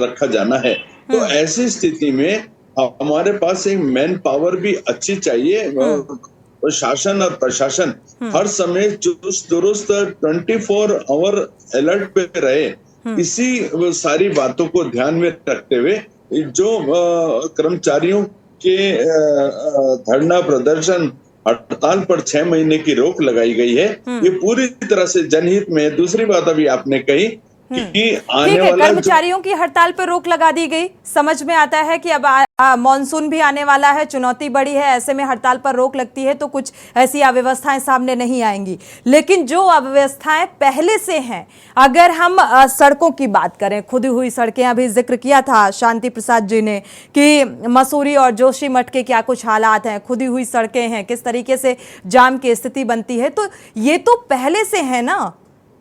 रखा जाना है। तो ऐसी स्थिति में हमारे पास एक मैन पावर भी अच्छी चाहिए। शासन और प्रशासन हर समय चुस्त दुरुस्त 24 आवर अलर्ट पे रहे। इसी सारी बातों को ध्यान में रखते हुए जो कर्मचारियों के धरना प्रदर्शन हड़ताल पर 6 महीने की रोक लगाई गई है, ये पूरी तरह से जनहित में है। दूसरी बात अभी आपने कही कि आने वाला
कर्मचारियों की हड़ताल पर रोक लगा दी गई। समझ में आता है कि अब मॉनसून भी आने वाला है, चुनौती बड़ी है, ऐसे में हड़ताल पर रोक लगती है तो कुछ ऐसी अव्यवस्थाएं सामने नहीं आएंगी। लेकिन जो अव्यवस्थाएं पहले से हैं, अगर हम सड़कों की बात करें, खुदी हुई सड़कें, अभी जिक्र किया था शांति प्रसाद जी ने कि मसूरी और जोशीमठ के क्या कुछ हालात हैं, खुदी हुई सड़कें हैं, किस तरीके से जाम की स्थिति बनती है, तो ये तो पहले से है ना,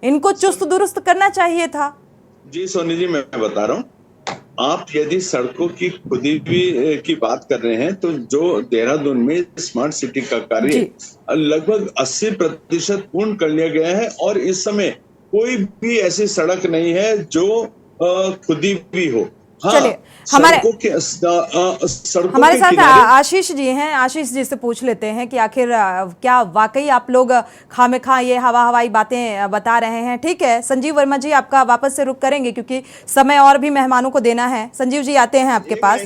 इनको चुस्त दुरुस्त करना चाहिए था।
जी सोनी जी, मैं बता रहा हूँ, आप यदि सड़कों की खुदी हुई की बात कर रहे हैं तो जो देहरादून में स्मार्ट सिटी का कार्य लगभग 80% पूर्ण कर लिया गया है और इस समय कोई भी ऐसी सड़क नहीं है जो खुदी हुई हो।
चलिए, हमारे साथ आशीष जी हैं, आशीष जी से पूछ लेते हैं कि आखिर क्या वाकई आप लोग खामेखा ये हवाई बातें बता रहे हैं। ठीक है संजीव वर्मा जी, आपका वापस से रुक करेंगे क्योंकि समय और भी मेहमानों को देना है। संजीव जी आते हैं आपके पास।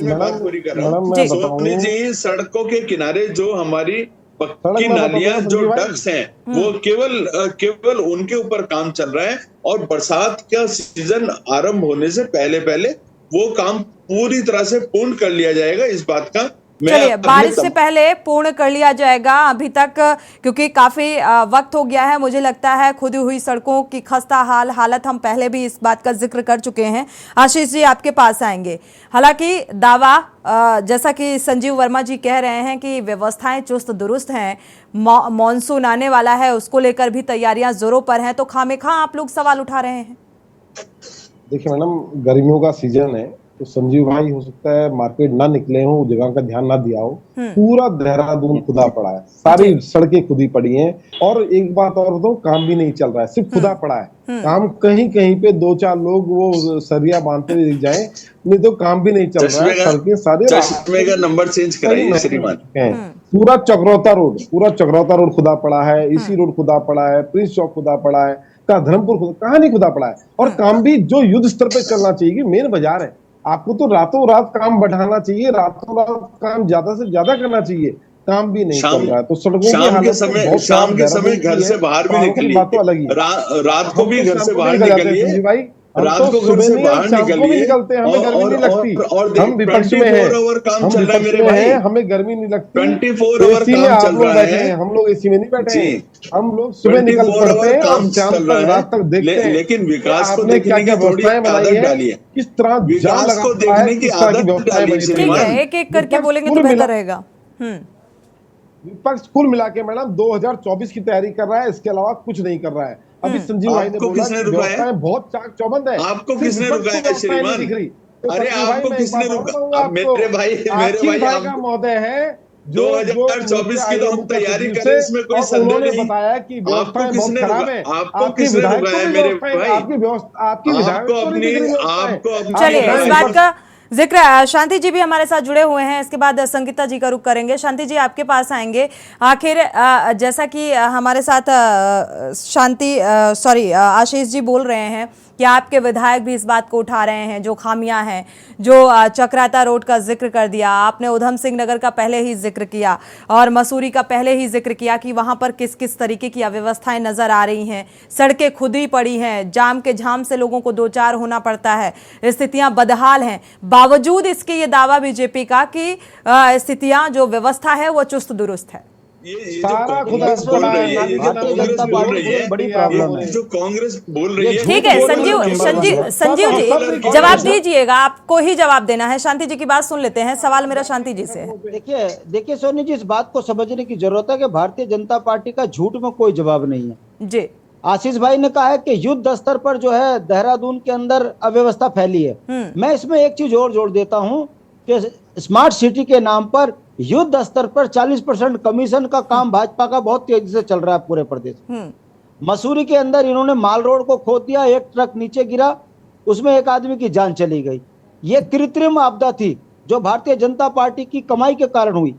सोनी जी, सड़कों के किनारे जो हमारी पक्की नालियां, जो डक्स हैं, वो केवल उनके ऊपर काम चल रहा है और बरसात का सीजन आरंभ होने से पहले वो काम पूरी तरह से पूर्ण कर लिया जाएगा। इस बात का
चलिए, बारिश से पहले पूर्ण कर लिया जाएगा। अभी तक क्योंकि काफी वक्त हो गया है, मुझे लगता है खुदी हुई सड़कों की खस्ता हालत हम पहले भी इस बात का जिक्र कर चुके हैं। आशीष जी आपके पास आएंगे। हालांकि दावा जैसा कि संजीव वर्मा जी कह रहे हैं कि व्यवस्थाएं चुस्त दुरुस्त हैं, मॉनसून आने वाला है, उसको लेकर भी तैयारियां जोरों पर हैं, तो खामेखा आप लोग सवाल उठा रहे हैं।
देखिए मैडम, गर्मियों का सीजन है तो संजीव भाई हो सकता है मार्केट ना निकले हो, जगह का ध्यान ना दिया हो, पूरा देहरादून खुदा पड़ा है, सारी सड़कें खुदी पड़ी हैं। और एक बात और बताऊं, काम भी नहीं चल रहा है, सिर्फ खुदा पड़ा है। काम कहीं पे 2-4 लोग वो सरिया बांधते हुए दिख जाए, नहीं तो काम भी नहीं चल रहा है। सड़कें सारे
नंबर चेंज कराइए श्रीमान।
पूरा चक्रौता रोड खुदा पड़ा है, इसी रोड खुदा पड़ा है, प्रिंस चौक खुदा पड़ा है, धर्मपुर कहाँ नहीं खुदा पड़ा है। और काम भी जो युद्ध स्तर पे चलना चाहिए, मेन बाजार है, आपको तो रातों रात काम बढ़ाना चाहिए, रातों रात काम ज्यादा से ज्यादा करना चाहिए, काम भी नहीं चल रहा है। तो सड़कों की हालत
शाम के समय घर से बाहर भी निकलिए, रात को भी घर से बाहर निकलिए भाई, रात को घर से बाहर निकलिए,
निकलते हैं, हमें गर्मी नहीं लगती, हम विपक्ष में हैं,
काम चल रहा है मेरे भाई,
हमें गर्मी नहीं लगती,
24 आवर काम चल रहा है,
हम लोग एसी में नहीं बैठे हैं, हम लोग सुबह निकल पड़ते हैं, काम शाम तक रात तक देखते हैं।
लेकिन विकास को देखने की थोड़ी आदत डाली है,
किस तरह
विकास को देखने की आदत डाली है।
ठीक है, एक करके बोलेंगे तो बेहतर रहेगा।
विपक्ष कुल मिला के मैडम 2024 की तैयारी कर रहा है, इसके अलावा कुछ नहीं कर रहा है। अभी संजीव भाई ने बोला व्यवस्थाएं बहुत चाक चौबंद है।
आपको किसने रुकाया श्रीमान? अरे आपको किसने रुका? मेरे भाई
का महोदय है,
2024 की तो हम तैयारी कर रहे हैं, इसमें कोई संदेह नहीं।
बताया कि
आपको किसने आपको किसने रुकाया मेरे भाई? आपको
चलिए, इस बात का जिक्र शांति जी भी हमारे साथ जुड़े हुए हैं, इसके बाद संगीता जी का रुख करेंगे। शांति जी आपके पास आएंगे। आखिर जैसा कि हमारे साथ आशीष जी बोल रहे हैं कि आपके विधायक भी इस बात को उठा रहे हैं, जो खामियां हैं, जो चक्राता रोड का जिक्र कर दिया आपने, उधम सिंह नगर का पहले ही जिक्र किया और मसूरी का पहले ही जिक्र किया कि वहां पर किस किस तरीके की अव्यवस्थाएं नजर आ रही हैं, सड़कें खुदी पड़ी हैं, जाम के झाम से लोगों को 2-4 होना पड़ता है, स्थितियां बदहाल हैं। बावजूद इसके ये दावा बीजेपी का कि स्थितियां, जो व्यवस्था है वो चुस्त दुरुस्त है।
ये
सारा
जो
खुदा
कांग्रेस बोल
खुदा
रही है, ये जो
भारतीय
कांग्रेस
जनता
बोल
पार्टी
रही
की
है,
बड़ी प्रॉब्लम
ये
है।
जो कांग्रेस बोल रही है,
ठीक है, संजीव जी जवाब दीजिएगा, आपको ही जवाब देना है। शांति जी की बात सुन लेते हैं, सवाल मेरा शांति जी से है।
देखिए सोनी जी, इस बात को समझने की जरूरत है कि भारतीय जनता पार्टी का झूठ में कोई जवाब नहीं है
जी।
आशीष भाई ने कहा है कि युद्ध स्तर पर जो है देहरादून के अंदर अव्यवस्था फैली है। मैं इसमें एक चीज और जोड़ देता हूं कि स्मार्ट सिटी के नाम पर युद्ध स्तर पर 40% कमीशन का काम भाजपा का बहुत तेजी से चल रहा है पूरे प्रदेश में। मसूरी के अंदर इन्होंने माल रोड को खोद दिया, एक ट्रक नीचे गिरा, उसमें एक आदमी की जान चली गई। ये कृत्रिम आपदा थी जो भारतीय जनता पार्टी की कमाई के कारण हुई।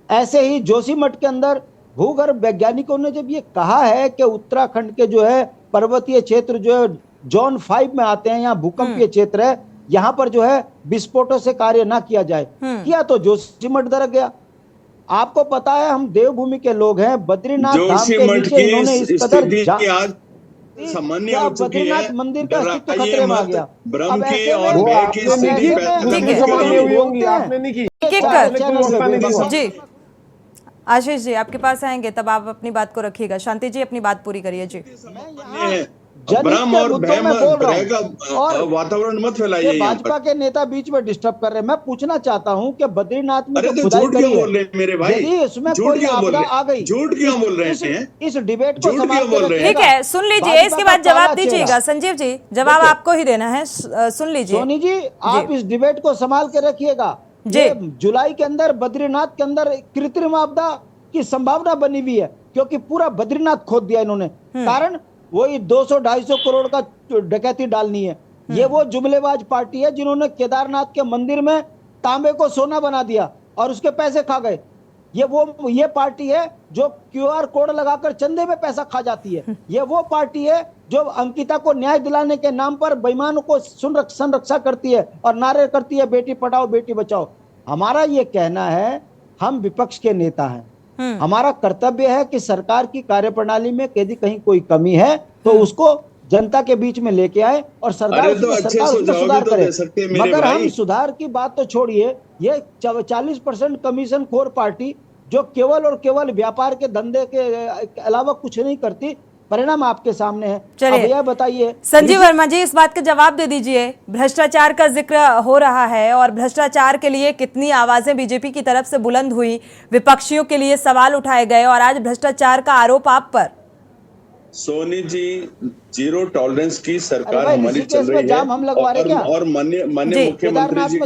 ऐसे ही जोशीमठ के अंदर भूगर्भ वैज्ञानिकों ने जब ये कहा है कि उत्तराखंड के जो है पर्वतीय क्षेत्र जो है जोन 5 में आते हैं, यहाँ भूकंपीय क्षेत्र है, यहाँ पर जो है विस्फोटों से कार्य ना किया जाए, किया तो जोशीमठ दरक गया। आपको पता है हम देवभूमि के लोग हैं, बद्रीनाथ धाम के नीचे इन्होंने इस कदर
आज सामान्य हो चुकी है,
बद्रीनाथ मंदिर का अस्तित्व खतरे में आ गया।
ब्रह्म
अब
की
ऐसे
और
में
भय की स्थिति
आपने नहीं की।
जी आशीष जी आपके पास आएंगे, तब आप अपनी बात को रखिएगा। शांति जी अपनी बात पूरी करिए जी।
भ्रम और भय का वातावरण मत फैलाइए।
भाजपा के नेता बीच में डिस्टर्ब कर रहे हैं। मैं पूछना चाहता हूं कि बद्रीनाथ में
अरे तो झूठ क्यों बोल रहे हैं मेरे भाई,
इसमें कोई आपदा आ गई,
झूठ क्यों बोल रहे हैं?
इस डिबेट को संभाल
ठीक है, सुन लीजिए, इसके बाद जवाब दीजिएगा। संजीव जी जवाब आपको ही देना है, सुन लीजिए।
सोनी जी आप इस डिबेट को संभाल के रखिएगा। जुलाई के अंदर बद्रीनाथ के अंदर कृत्रिम आपदा की संभावना बनी हुई है, क्योंकि पूरा बद्रीनाथ खोद दिया इन्होंने। कारण वही 200-250 करोड़ का डकैती डालनी है। ये वो जुमलेबाज पार्टी है जिन्होंने केदारनाथ के मंदिर में तांबे को सोना बना दिया और उसके पैसे खा गए। ये पार्टी है जो QR कोड लगाकर चंदे में पैसा खा जाती है। ये वो पार्टी है जो अंकिता को न्याय दिलाने के नाम पर बेईमानों को संरक्षा करती है और नारे करती है बेटी पढ़ाओ बेटी बचाओ। हमारा ये कहना है, हम विपक्ष के नेता हैं, हमारा कर्तव्य है कि सरकार की कार्यप्रणाली में यदि कहीं कोई कमी है तो उसको जनता के बीच में लेके आए और सरकार उसमें सुधार करे। मगर हम सुधार की बात तो छोड़िए, ये 40% कमीशन खोर पार्टी जो केवल और केवल व्यापार के धंधे के अलावा कुछ नहीं करती, परिणाम आपके सामने है।
चलिए
यह बताइए
संजीव वर्मा जी, इस बात का जवाब दे दीजिए। भ्रष्टाचार का जिक्र हो रहा है और भ्रष्टाचार के लिए कितनी आवाजें बीजेपी की तरफ से बुलंद हुई, विपक्षियों के लिए सवाल उठाए गए और आज भ्रष्टाचार का आरोप आप पर।
सोनी जी, जीरो टॉलरेंस की सरकार हमारी चल रही है और माननीय मुख्यमंत्री जी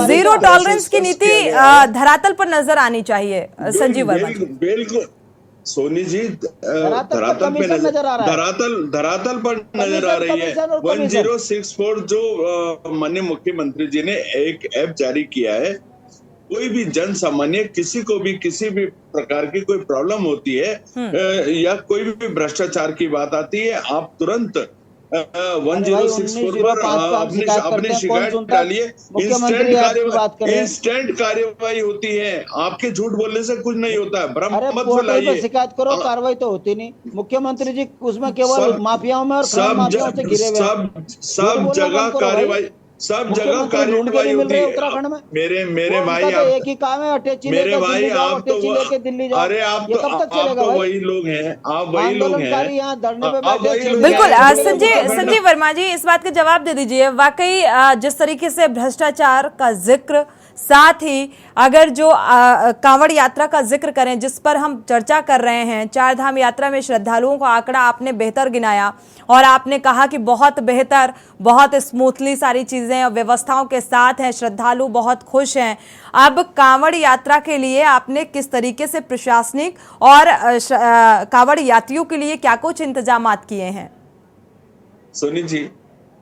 जीरो टॉलरेंस की नीति धरातल पर नजर आनी चाहिए। संजीव वर्मा
बिल्कुल सोनी जी, धरातल पे नजर आ रहा है, धरातल पर नजर आ रही है। 1064 जो माननीय मुख्यमंत्री जी ने एक ऐप जारी किया है, कोई भी जन सामान्य किसी को भी किसी भी प्रकार की कोई प्रॉब्लम होती है या कोई भी भ्रष्टाचार की बात आती है, आप तुरंत 1064 पर अपनी शिकायत डालिए। इंस्टेंट कार्यवाही होती है। आपके झूठ बोलने से कुछ नहीं होता है, भ्रम मत फैलाइए।
शिकायत करो, कार्रवाई तो होती नहीं। मुख्यमंत्री जी उसमें केवल माफियाओं में और माफियाओं से घिरे हुए
सब जगह कार्यवाही, सब जगह कार्यवाही होती है।
उत्तराखंड में
मेरे भाई,
एक ही काम है,
मेरे भाई आप तो अरे आप तो वही लोग हैं, आप वही लोग हैं,
बिल्कुल। संजीव वर्मा जी इस बात का जवाब दे दीजिए। वाकई जिस तरीके से भ्रष्टाचार का जिक्र, साथ ही अगर जो कांवड़ यात्रा का जिक्र करें जिस पर हम चर्चा कर रहे हैं, चार धाम यात्रा में श्रद्धालुओं का आंकड़ा आपने बेहतर गिनाया और आपने कहा कि बहुत बेहतर, बहुत स्मूथली सारी चीजें और व्यवस्थाओं के साथ हैं, श्रद्धालु बहुत खुश हैं। अब कांवड़ यात्रा के लिए आपने किस तरीके से प्रशासनिक और कांवड़ यात्रियों के लिए क्या कुछ इंतजाम किए हैं?
सोनी जी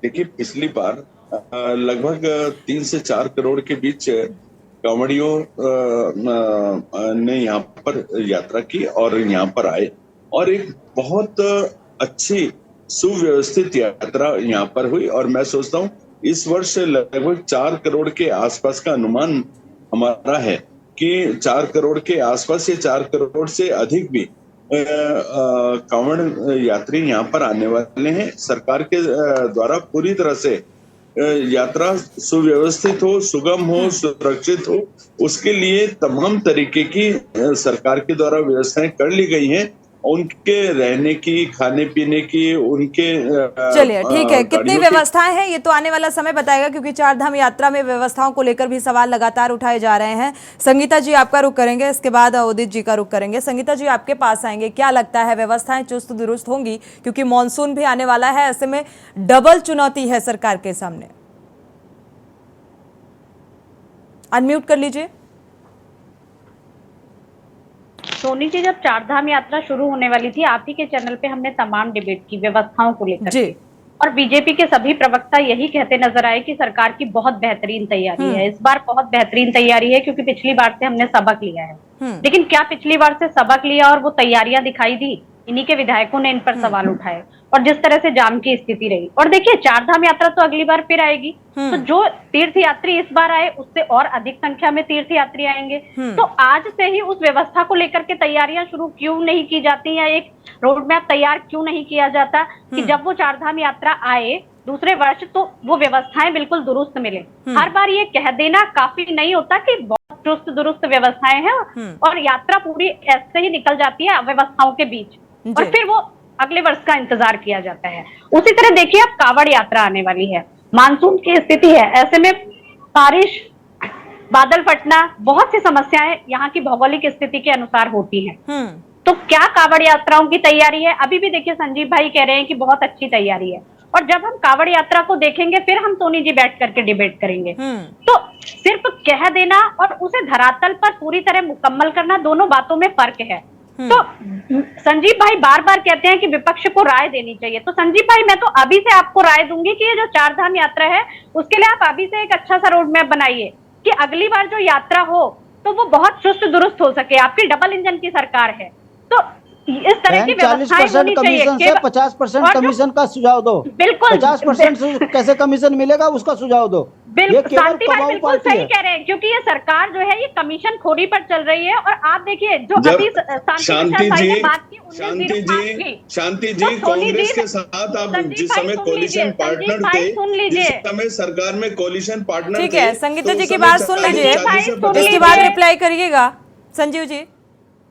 देखिए, पिछली बार लगभग 3 से 4 करोड़ के बीच कांवड़ियों ने यहाँ पर यात्रा की और यहाँ पर आए और एक बहुत अच्छी सुव्यवस्थित यात्रा यहाँ पर हुई। और मैं सोचता हूँ इस वर्ष लगभग 4 करोड़ के आसपास का अनुमान हमारा है कि 4 करोड़ के आसपास या 4 करोड़ से अधिक भी कांवड़ यात्री यहाँ पर आने वाले हैं। सरकार के द्वारा पूरी तरह से यात्रा सुव्यवस्थित हो, सुगम हो, सुरक्षित हो, उसके लिए तमाम तरीके की सरकार के द्वारा व्यवस्थाएं कर ली गई हैं। उनके रहने की, खाने पीने की, उनके
चलिए ठीक है, कितनी
गाड़ियों की
व्यवस्थाएं हैं ये तो आने वाला समय बताएगा, क्योंकि चार धाम यात्रा में व्यवस्थाओं को लेकर भी सवाल लगातार उठाए जा रहे हैं। संगीता जी आपका रुख करेंगे, इसके बाद उदित जी का रुख करेंगे। संगीता जी आपके पास आएंगे, क्या लगता है व्यवस्थाएं चुस्त दुरुस्त होंगी, क्योंकि मानसून भी आने वाला है, ऐसे में डबल चुनौती है सरकार के सामने। अनम्यूट कर लीजिए।
सोनी जी, जब चारधाम यात्रा शुरू होने वाली थी, आप ही के चैनल पे हमने तमाम डिबेट की व्यवस्थाओं को लेकर
जी,
और बीजेपी के सभी प्रवक्ता यही कहते नजर आए कि सरकार की बहुत बेहतरीन तैयारी है। इस बार बहुत बेहतरीन तैयारी है क्योंकि पिछली बार से हमने सबक लिया है। लेकिन क्या पिछली बार से सबक लिया और वो तैयारियां दिखाई दी? इन्हीं के विधायकों ने इन पर सवाल उठाए और जिस तरह से जाम की स्थिति रही। और देखिए, चारधाम यात्रा तो अगली बार फिर आएगी, तो जो तीर्थ यात्री इस बार आए उससे और अधिक संख्या में तीर्थ यात्री आएंगे। तो आज से ही उस व्यवस्था को लेकर के तैयारियां शुरू क्यों नहीं की जाती, या एक रोड मैप तैयार क्यों नहीं किया जाता कि जब वो चारधाम यात्रा आए दूसरे वर्ष तो वो व्यवस्थाएं बिल्कुल दुरुस्त मिले। हर बार ये कह देना काफी नहीं होता कि बहुत चुस्त दुरुस्त व्यवस्थाएं हैं और यात्रा पूरी ऐसे ही निकल जाती है अव्यवस्थाओं के बीच, और फिर वो अगले वर्ष का इंतजार किया जाता है। उसी तरह देखिए, अब कावड़ यात्रा आने वाली है, मानसून की स्थिति है, ऐसे में बारिश, बादल फटना, बहुत सी समस्याएं यहाँ की भौगोलिक स्थिति के अनुसार होती हैं। तो क्या कावड़ यात्राओं की तैयारी है? अभी भी देखिए, संजीव भाई कह रहे हैं कि बहुत अच्छी तैयारी है, और जब हम कावड़ यात्रा को देखेंगे फिर हम सोनी जी बैठ करके डिबेट करेंगे। तो सिर्फ कह देना और उसे धरातल पर पूरी तरह मुकम्मल करना, दोनों बातों में फर्क है। तो संजीव भाई बार बार कहते हैं कि विपक्ष को राय देनी चाहिए, तो संजीव भाई मैं तो अभी से आपको राय दूंगी कि ये जो चारधाम यात्रा है उसके लिए आप अभी से एक अच्छा सा रोड मैप बनाइए कि अगली बार जो यात्रा हो तो वो बहुत चुस्त दुरुस्त हो सके। आपकी डबल इंजन की सरकार है, तो इस तरह की व्यवस्थाएं होनी चाहिए।
50% कमीशन का सुझाव दो।
बिल्कुल
50% कैसे कमीशन मिलेगा उसका सुझाव दो।
बिल्कुल शांति भाई बिल्कुल सही कह रहे हैं, क्योंकि ये सरकार जो है ये कमिशन खोरी पर चल रही है। और आप देखिए जो अभी
शांति जी कांग्रेस के साथ आप जिस समय कोलिशन पार्टनर थे, जिस समय सरकार में कोलिशन पार्टनर,
ठीक है संगीता जी की बात सुन लीजिए, इसके बाद रिप्लाई करिएगा। संजीव जी,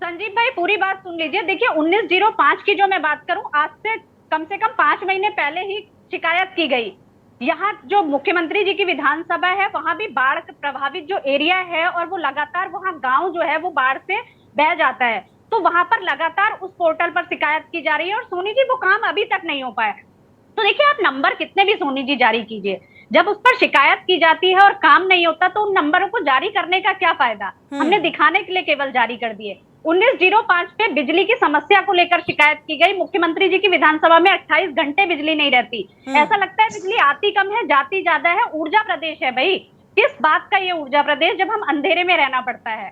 संजीव भाई पूरी बात सुन लीजिए। देखिए 1905 की जो मैं बात करूं, आज से कम 5 महीने पहले ही शिकायत की गई। यहाँ जो मुख्यमंत्री जी की विधानसभा है वहां भी बाढ़ प्रभावित जो एरिया है और वो लगातार वहां गांव जो है वो बाढ़ से बह जाता है, तो वहां पर लगातार उस पोर्टल पर शिकायत की जा रही है और सोनी जी वो काम अभी तक नहीं हो पाया। तो देखिए, आप नंबर कितने भी सोनी जी जारी कीजिए, जब उस पर शिकायत की जाती है और काम नहीं होता तो उन नंबरों को जारी करने का क्या फायदा? हमने दिखाने के लिए केवल जारी कर दिए। 1905 पे बिजली की समस्या को लेकर शिकायत की गई, मुख्यमंत्री जी की विधानसभा में 28 घंटे बिजली नहीं रहती। ऐसा लगता है बिजली आती कम है जाती ज्यादा है। ऊर्जा प्रदेश है भाई, किस बात का ये ऊर्जा प्रदेश जब हम अंधेरे में रहना पड़ता है।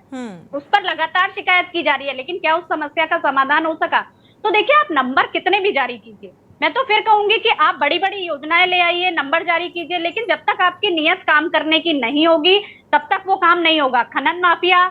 उस पर लगातार शिकायत की जा रही है, लेकिन क्या उस समस्या का समाधान हो सका? तो देखिए, आप नंबर कितने भी जारी कीजिए, मैं तो फिर कहूंगी कि आप बड़ी बड़ी योजनाएं ले आइए, नंबर जारी कीजिए, लेकिन जब तक आपकी नीयत काम करने की नहीं होगी तब तक वो काम नहीं होगा। खनन माफिया,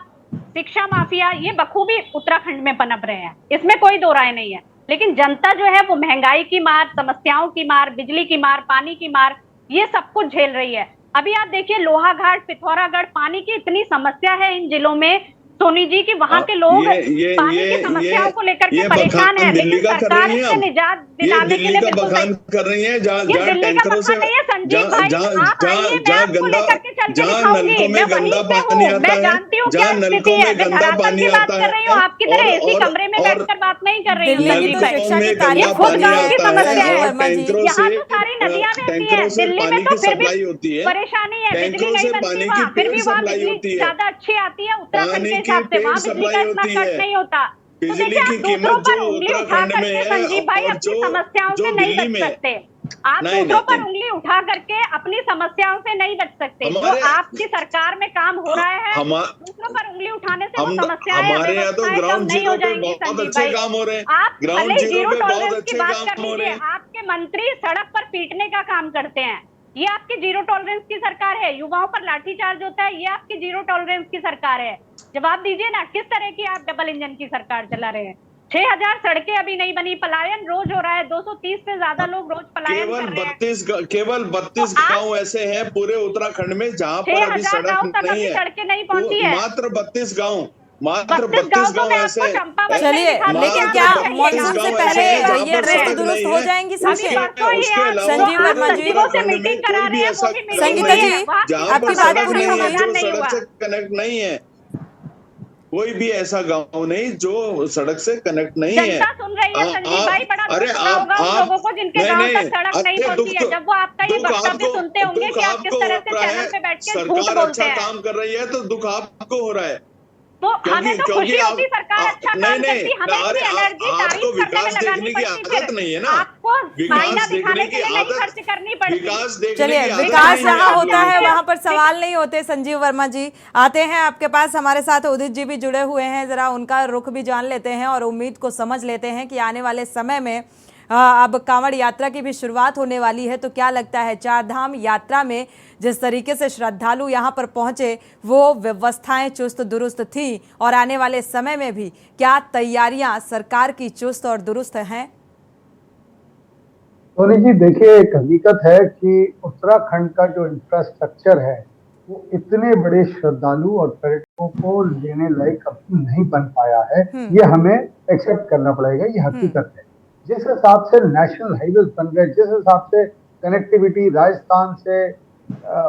शिक्षा माफिया, ये बखूबी उत्तराखंड में पनप रहे हैं, इसमें कोई दो राय नहीं है। लेकिन जनता जो है वो महंगाई की मार, समस्याओं की मार, बिजली की मार, पानी की मार, ये सब कुछ झेल रही है। अभी आप देखिए लोहाघाट, पिथौरागढ़, पानी की इतनी समस्या है इन जिलों में सोनी जी की वहां के लोग पानी की समस्याओं को लेकर के परेशान है, लेकिन सरकार इससे निजात दिलाने के लिए बिल्कुल
कर रही है।
ये दिल्ली का बखान नहीं है संजीव भाई, आप आइए, मैं आपको लेकर के चल के दिखाऊंगी। मैं वहीं से हूँ, मैं जानती हूँ क्या स्थिति है, मैं धरातल की बात कर रही हूँ, आपकी तरह एसी कमरे में बैठकर बात नहीं कर रही हूँ संजीव भाई। ये खुद गाँव की समस्या है, यहाँ तो सारी नदियां बहती है, दिल्ली में तो फिर भी परेशानी है, बिजली नहीं बनती वहाँ, फिर भी वहाँ बिजली ज्यादा अच्छी आती है उत्तराखंड के हिसाब से, वहाँ बिजली का इतना कट नहीं होता। तो देखिए, आप दूसरों पर उंगली उठा करके संजीव भाई अपनी समस्याओं से नहीं बच सकते। आप दूसरों पर उंगली उठा करके अपनी समस्याओं से नहीं बच सकते। जो आपकी सरकार में काम हो रहा है, दूसरों पर उंगली उठाने से वो समस्याएं कम नहीं हो जाएंगी संजीव भाई। आप भले जीरो टॉलरेंस की बात कर लीजिए, आपके मंत्री सड़क पर पीटने का काम करते हैं, ये आपकी जीरो टॉलरेंस की सरकार है। युवाओं पर लाठीचार्ज होता है, ये आपकी जीरो टॉलरेंस की सरकार है। जवाब दीजिए ना, किस तरह की आप डबल इंजन की सरकार चला रहे हैं? 6,000 सड़कें अभी नहीं बनी, पलायन रोज हो रहा है, 230 से ज्यादा लोग रोज पलायन कर रहे हैं।
केवल 32 गांव ऐसे हैं पूरे उत्तराखंड में जहां पर अभी सड़क नहीं है,
सड़कें नहीं पहुंची है।
मात्र 32 गांव ऐसे हैं।
चलिए, लेकिन क्या मॉनसून से पहले ये ड्रेस दुरुस्त हो जाएंगी सड़कें? संजीव वर्मा जी, संगीता जी, आपकी बात पूरी हो गई।
सड़क से कनेक्ट नहीं है, कोई भी ऐसा गांव नहीं जो सड़क से कनेक्ट नहीं है।
सुन रही है संजीव भाई, बड़ा लोगों को जिनके गांव तक सड़क नहीं पहुंची है, जब वो आपका ये वक्तव्य सुनते होंगे कि आप किस तरह से चैनल पे बैठ के झूठ बोलते हैं।
सरकार अच्छा काम कर रही है तो दुख आपको हो रहा है,
तो हमें तो खुशी होती सरकार अच्छा काम करती, हमें इसकी एनर्जी तारीफ करने में लगानी पड़ती,
आदत नहीं है ना,
आपको मायना दिखाने के लिए नहीं खर्च करनी पड़ती।
चलिए, विकास जहाँ होता है वहाँ पर सवाल नहीं होते। संजीव वर्मा जी, आते हैं आपके पास। हमारे साथ उदित जी भी जुड़े हुए हैं, जरा उनका रुख भी जान लेते हैं और उम्मीद को समझ लेते हैं कि आने वाले समय में अब कांवड़ यात्रा की भी शुरुआत होने वाली है, तो क्या लगता है चार धाम यात्रा में जिस तरीके से श्रद्धालु यहाँ पर पहुंचे वो व्यवस्थाएं चुस्त दुरुस्त थी, और आने वाले समय में भी क्या तैयारियां सरकार की चुस्त और दुरुस्त हैं?
सोनी जी, देखिए, एक हकीकत है कि उत्तराखंड का जो इंफ्रास्ट्रक्चर है वो इतने बड़े श्रद्धालु और पर्यटकों को लेने लायक अभी नहीं बन पाया है। ये हमें एक्सेप्ट करना पड़ेगा, ये हकीकत है। जिस हिसाब से नेशनल हाईवेज बन गए, जिस हिसाब से कनेक्टिविटी राजस्थान से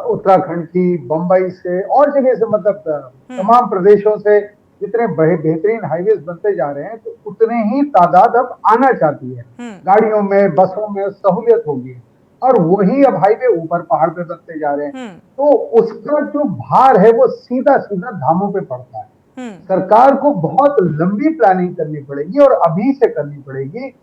उत्तराखंड की, बम्बई से और जगह से, मतलब तमाम प्रदेशों से जितने बड़े बेहतरीन हाईवेज बनते जा रहे हैं, तो उतने ही तादाद अब आना चाहती है। गाड़ियों में, बसों में सहूलियत होगी, और वही अब हाईवे ऊपर पहाड़ पे बनते जा रहे हैं, तो उसका जो भार है वो सीधा सीधा धामों पे पड़ता है। सरकार को बहुत लंबी प्लानिंग करनी पड़ेगी और अभी से करनी पड़ेगी।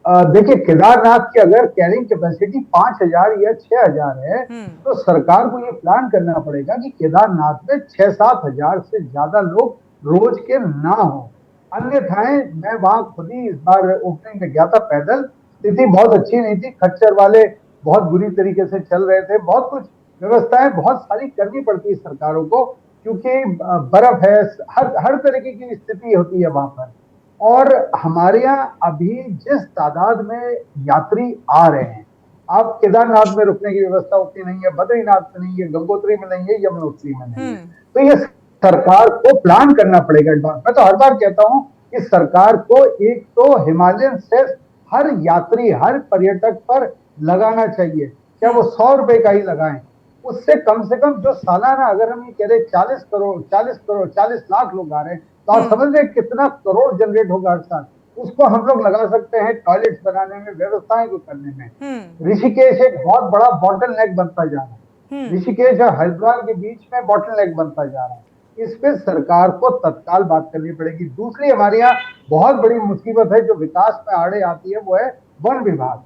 देखिए, केदारनाथ की अगर कैरिंग कैपेसिटी 5,000 या 6,000 है, तो सरकार को ये प्लान करना पड़ेगा कि केदारनाथ में 6-7 हजार से ज्यादा लोग रोज के ना हो। अन्यथाएं, मैं वहां खुद ही इस बार ओपनिंग में गया था पैदल, स्थिति बहुत अच्छी नहीं थी, खच्चर वाले बहुत बुरी तरीके से चल रहे थे, बहुत कुछ व्यवस्थाएं बहुत सारी करनी पड़ती है सरकारों को, क्योंकि बर्फ है, हर तरीके की स्थिति होती है वहां पर। और हमारे यहाँ अभी जिस तादाद में यात्री आ रहे हैं, आप केदारनाथ में रुकने की व्यवस्था उतनी नहीं है, बद्रीनाथ में नहीं है, गंगोत्री में नहीं है, यमुनोत्री में नहीं है, तो ये सरकार को प्लान करना पड़ेगा एडवांस। मैं तो हर बार कहता हूँ कि सरकार को एक तो हिमालयन सेस हर यात्री, हर पर्यटक पर लगाना चाहिए, चाहे वो 100 रुपए का ही लगाएं। उससे कम से कम जो सालाना, अगर हम ये कह रहे 40 लाख लोग आ रहे हैं, तो आप समझ रहे कितना करोड़ जनरेट होगा हर साल। उसको हम लोग लगा सकते हैं टॉयलेट्स बनाने में, व्यवस्थाएं को करने में। ऋषिकेश एक बहुत बड़ा बॉटल नेक बनता जा रहा है, ऋषिकेश और हरिद्वार के बीच में बॉटल नेक बनता जा रहा है। इस पे सरकार को तत्काल बात करनी पड़ेगी। दूसरी हमारे यहाँ बहुत बड़ी मुसीबत है जो विकास में आड़े आती है, वो है वन विभाग।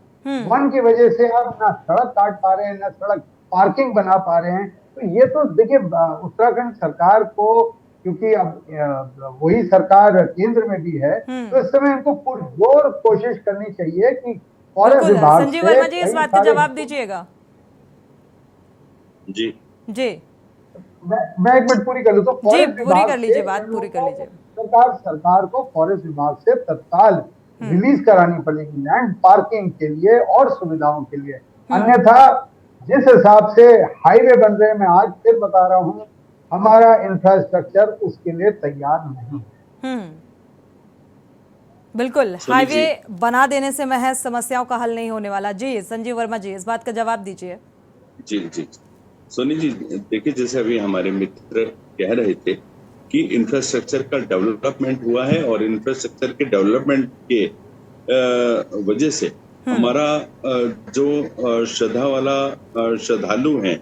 वन की वजह से आप ना सड़क काट पा रहे हैं, ना सड़क पार्किंग बना पा रहे हैं। तो ये तो देखिए, उत्तराखंड सरकार को, क्योंकि अब वही सरकार केंद्र में भी है, तो इस समय इनको पुरजोर कोशिश करनी चाहिए कि फॉरेस्ट विभाग।
संजीव वर्मा जी, इस बात का जवाब दीजिएगा।
जी
जी,
मैं एक मिनट पूरी कर लूं तो
जी, पूरी कर लीजिए, बात पूरी कर लीजिए।
सरकार को फॉरेस्ट विभाग से तत्काल रिलीज करानी पड़ेगी लैंड पार्किंग के लिए और सुविधाओं के लिए। अन्यथा जिस हिसाब से हाईवे बन रहे हैं, मैं आज फिर बता रहा हूँ, हमारा इंफ्रास्ट्रक्चर उसके लिए तैयार नहीं।
बिल्कुल, हाईवे बना देने से महज समस्याओं का हल नहीं होने वाला। जी संजीव वर्मा जी, इस बात का जवाब दीजिए।
जी सोनी जी, देखिए, जैसे अभी हमारे मित्र कह रहे थे कि इंफ्रास्ट्रक्चर का डेवलपमेंट हुआ है, और इंफ्रास्ट्रक्चर के डेवलपमेंट के वजह से हमारा जो श्रद्धालु हैं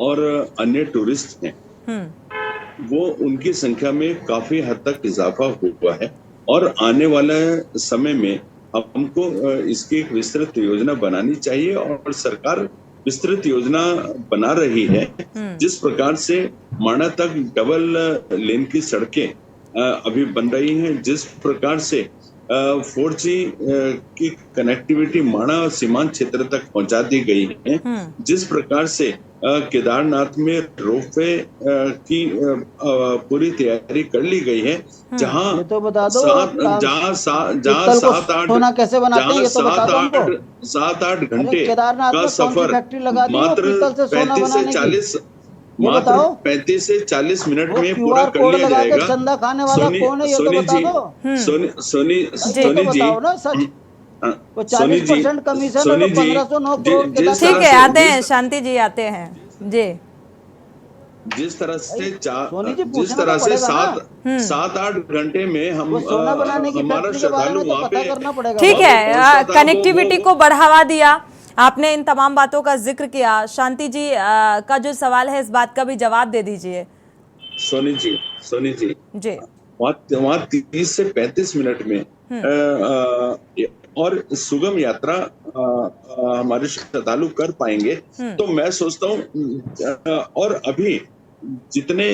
और अन्य टूरिस्ट हैं, वो उनकी संख्या में काफी हद तक इजाफा हुआ है। और आने वाले समय में हमको इसकी एक विस्तृत योजना बनानी चाहिए, और सरकार विस्तृत योजना बना रही है। जिस प्रकार से माणा तक डबल लेन की सड़कें अभी बन रही हैं, जिस प्रकार से 4G की कनेक्टिविटी माणा सीमांत क्षेत्र तक पहुंचा दी गई है। जिस प्रकार से केदारनाथ में रोपवे की पूरी तैयारी कर ली गई है, जहां
ये तो बता दो
जहां
पित्तल को सोना कैसे बनाते हैं ये तो बता दो हमको।
7-8 घंटे
केदारनाथ
का
में कौन सी
सफर
फैक्ट्री लगा दी है
मात्र
पीतल से सोना
35 से
बनाने की?
40
ये
मात्र
बताओ।
35 से 40 मिनट
वो
में पूरा
QR
कर
कोड
लिया
लगा के
जाएगा।
चंदा खाने वाला कौन है ये तो
सोनी
बता
जी,
दो।
सोनी
ये तो
जी,
बताओ ना सच। वो
सोनी जी,
40% कमीशन
सोनी
और
जी,
1509 करोड़ के
जिस
ठीक
तरह
है,
से-
आते हैं शांति जी, आते हैं जी।
जिस तरह से
सोनी जी,
जिस
पूछना
तरह
तो
से
पड़ेगा
7-8 घंटे में हम
वो सोना बनाने की
हमारा
फैक्ट्री के बारे
श्रद्धालु
में तो
वहाँ
पता
पे
करना पड़ेगा।
ठीक है,
वो
कनेक्टिविटी को बढ़ावा दिया आपने, इन तमाम बातों का जिक्र किया। शांति जी का जो सवाल है इस बात का भी जवाब दे दीजिए।
सोनी जी
जी
वहाँ 30 से 35 मिनट में और सुगम यात्रा हमारे श्रद्धालु कर पाएंगे। तो मैं सोचता हूँ और अभी जितने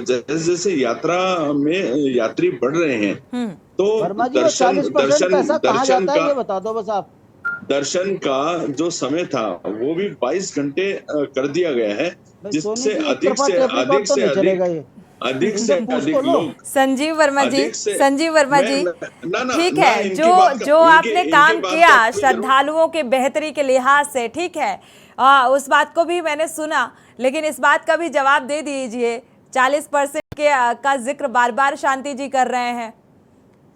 जैसे जैसे यात्रा में यात्री बढ़ रहे हैं तो
वर्मा जी, 40% पैसा कहाँ जाता है ये बता दो बस आप।
दर्शन का जो समय था वो भी 22 घंटे कर दिया गया है, जिससे अधिक से अधिक लोग।
संजीव वर्मा जी,
ना,
ठीक
ना,
है, जो आपने काम किया श्रद्धालुओं के बेहतरी के लिहाज से, ठीक है, उस बात को भी मैंने सुना, लेकिन इस बात का भी जवाब दे दीजिए। 40% का जिक्र बार बार शांति जी कर रहे हैं।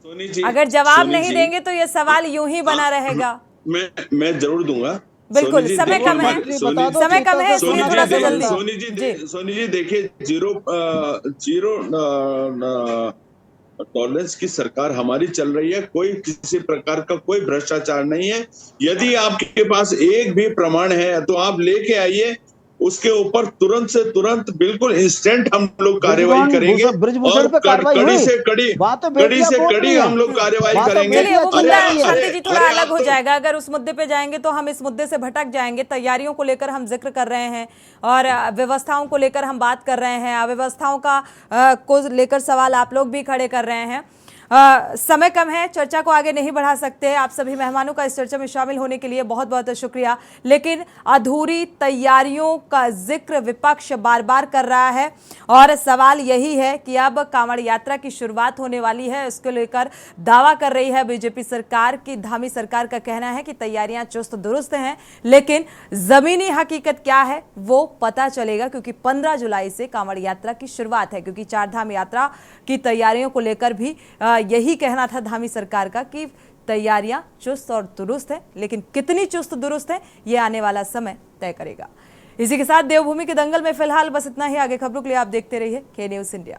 सोनी जी,
अगर जवाब नहीं देंगे तो ये सवाल यूं ही बना रहेगा।
मैं जरूर दूंगा।
बिल्कुल, समय कम है, इसलिए थोड़ा सा जल्दी।
सोनी जी देखिए, जीरो टॉलरेंस की सरकार हमारी चल रही है। कोई किसी प्रकार का कोई भ्रष्टाचार नहीं है। यदि आपके पास एक भी प्रमाण है तो आप लेके आइए, उसके ऊपर तुरंत से तुरंत बिल्कुल इंस्टेंट हम लोग कार्रवाई करेंगे और कड़ी से कड़ी हम लोग कार्रवाई करेंगे।
चलिए, वो मुद्दा शांति जी थोड़ा अलग हो जाएगा। अगर उस मुद्दे पे जाएंगे तो हम इस मुद्दे से भटक जाएंगे। तैयारियों को लेकर हम जिक्र कर रहे हैं और व्यवस्थाओं को लेकर हम बात कर रहे हैं। अव्यवस्थाओं को लेकर सवाल आप लोग भी खड़े कर रहे हैं। समय कम है, चर्चा को आगे नहीं बढ़ा सकते। आप सभी मेहमानों का इस चर्चा में शामिल होने के लिए बहुत बहुत शुक्रिया। लेकिन अधूरी तैयारियों का जिक्र विपक्ष बार बार कर रहा है और सवाल यही है कि अब कांवड़ यात्रा की शुरुआत होने वाली है, इसको लेकर दावा कर रही है बीजेपी सरकार की। धामी सरकार का कहना है कि तैयारियां चुस्त दुरुस्त हैं, लेकिन जमीनी हकीकत क्या है वो पता चलेगा, क्योंकि 15 जुलाई से कांवड़ यात्रा की शुरुआत है। क्योंकि चारधाम यात्रा की तैयारियों को लेकर भी यही कहना था धामी सरकार का कि तैयारियां चुस्त और दुरुस्त है, लेकिन कितनी चुस्त दुरुस्त है ये आने वाला समय तय करेगा। इसी के साथ देवभूमि के दंगल में फिलहाल बस इतना ही। आगे खबरों के लिए आप देखते रहिए के न्यूज़ इंडिया।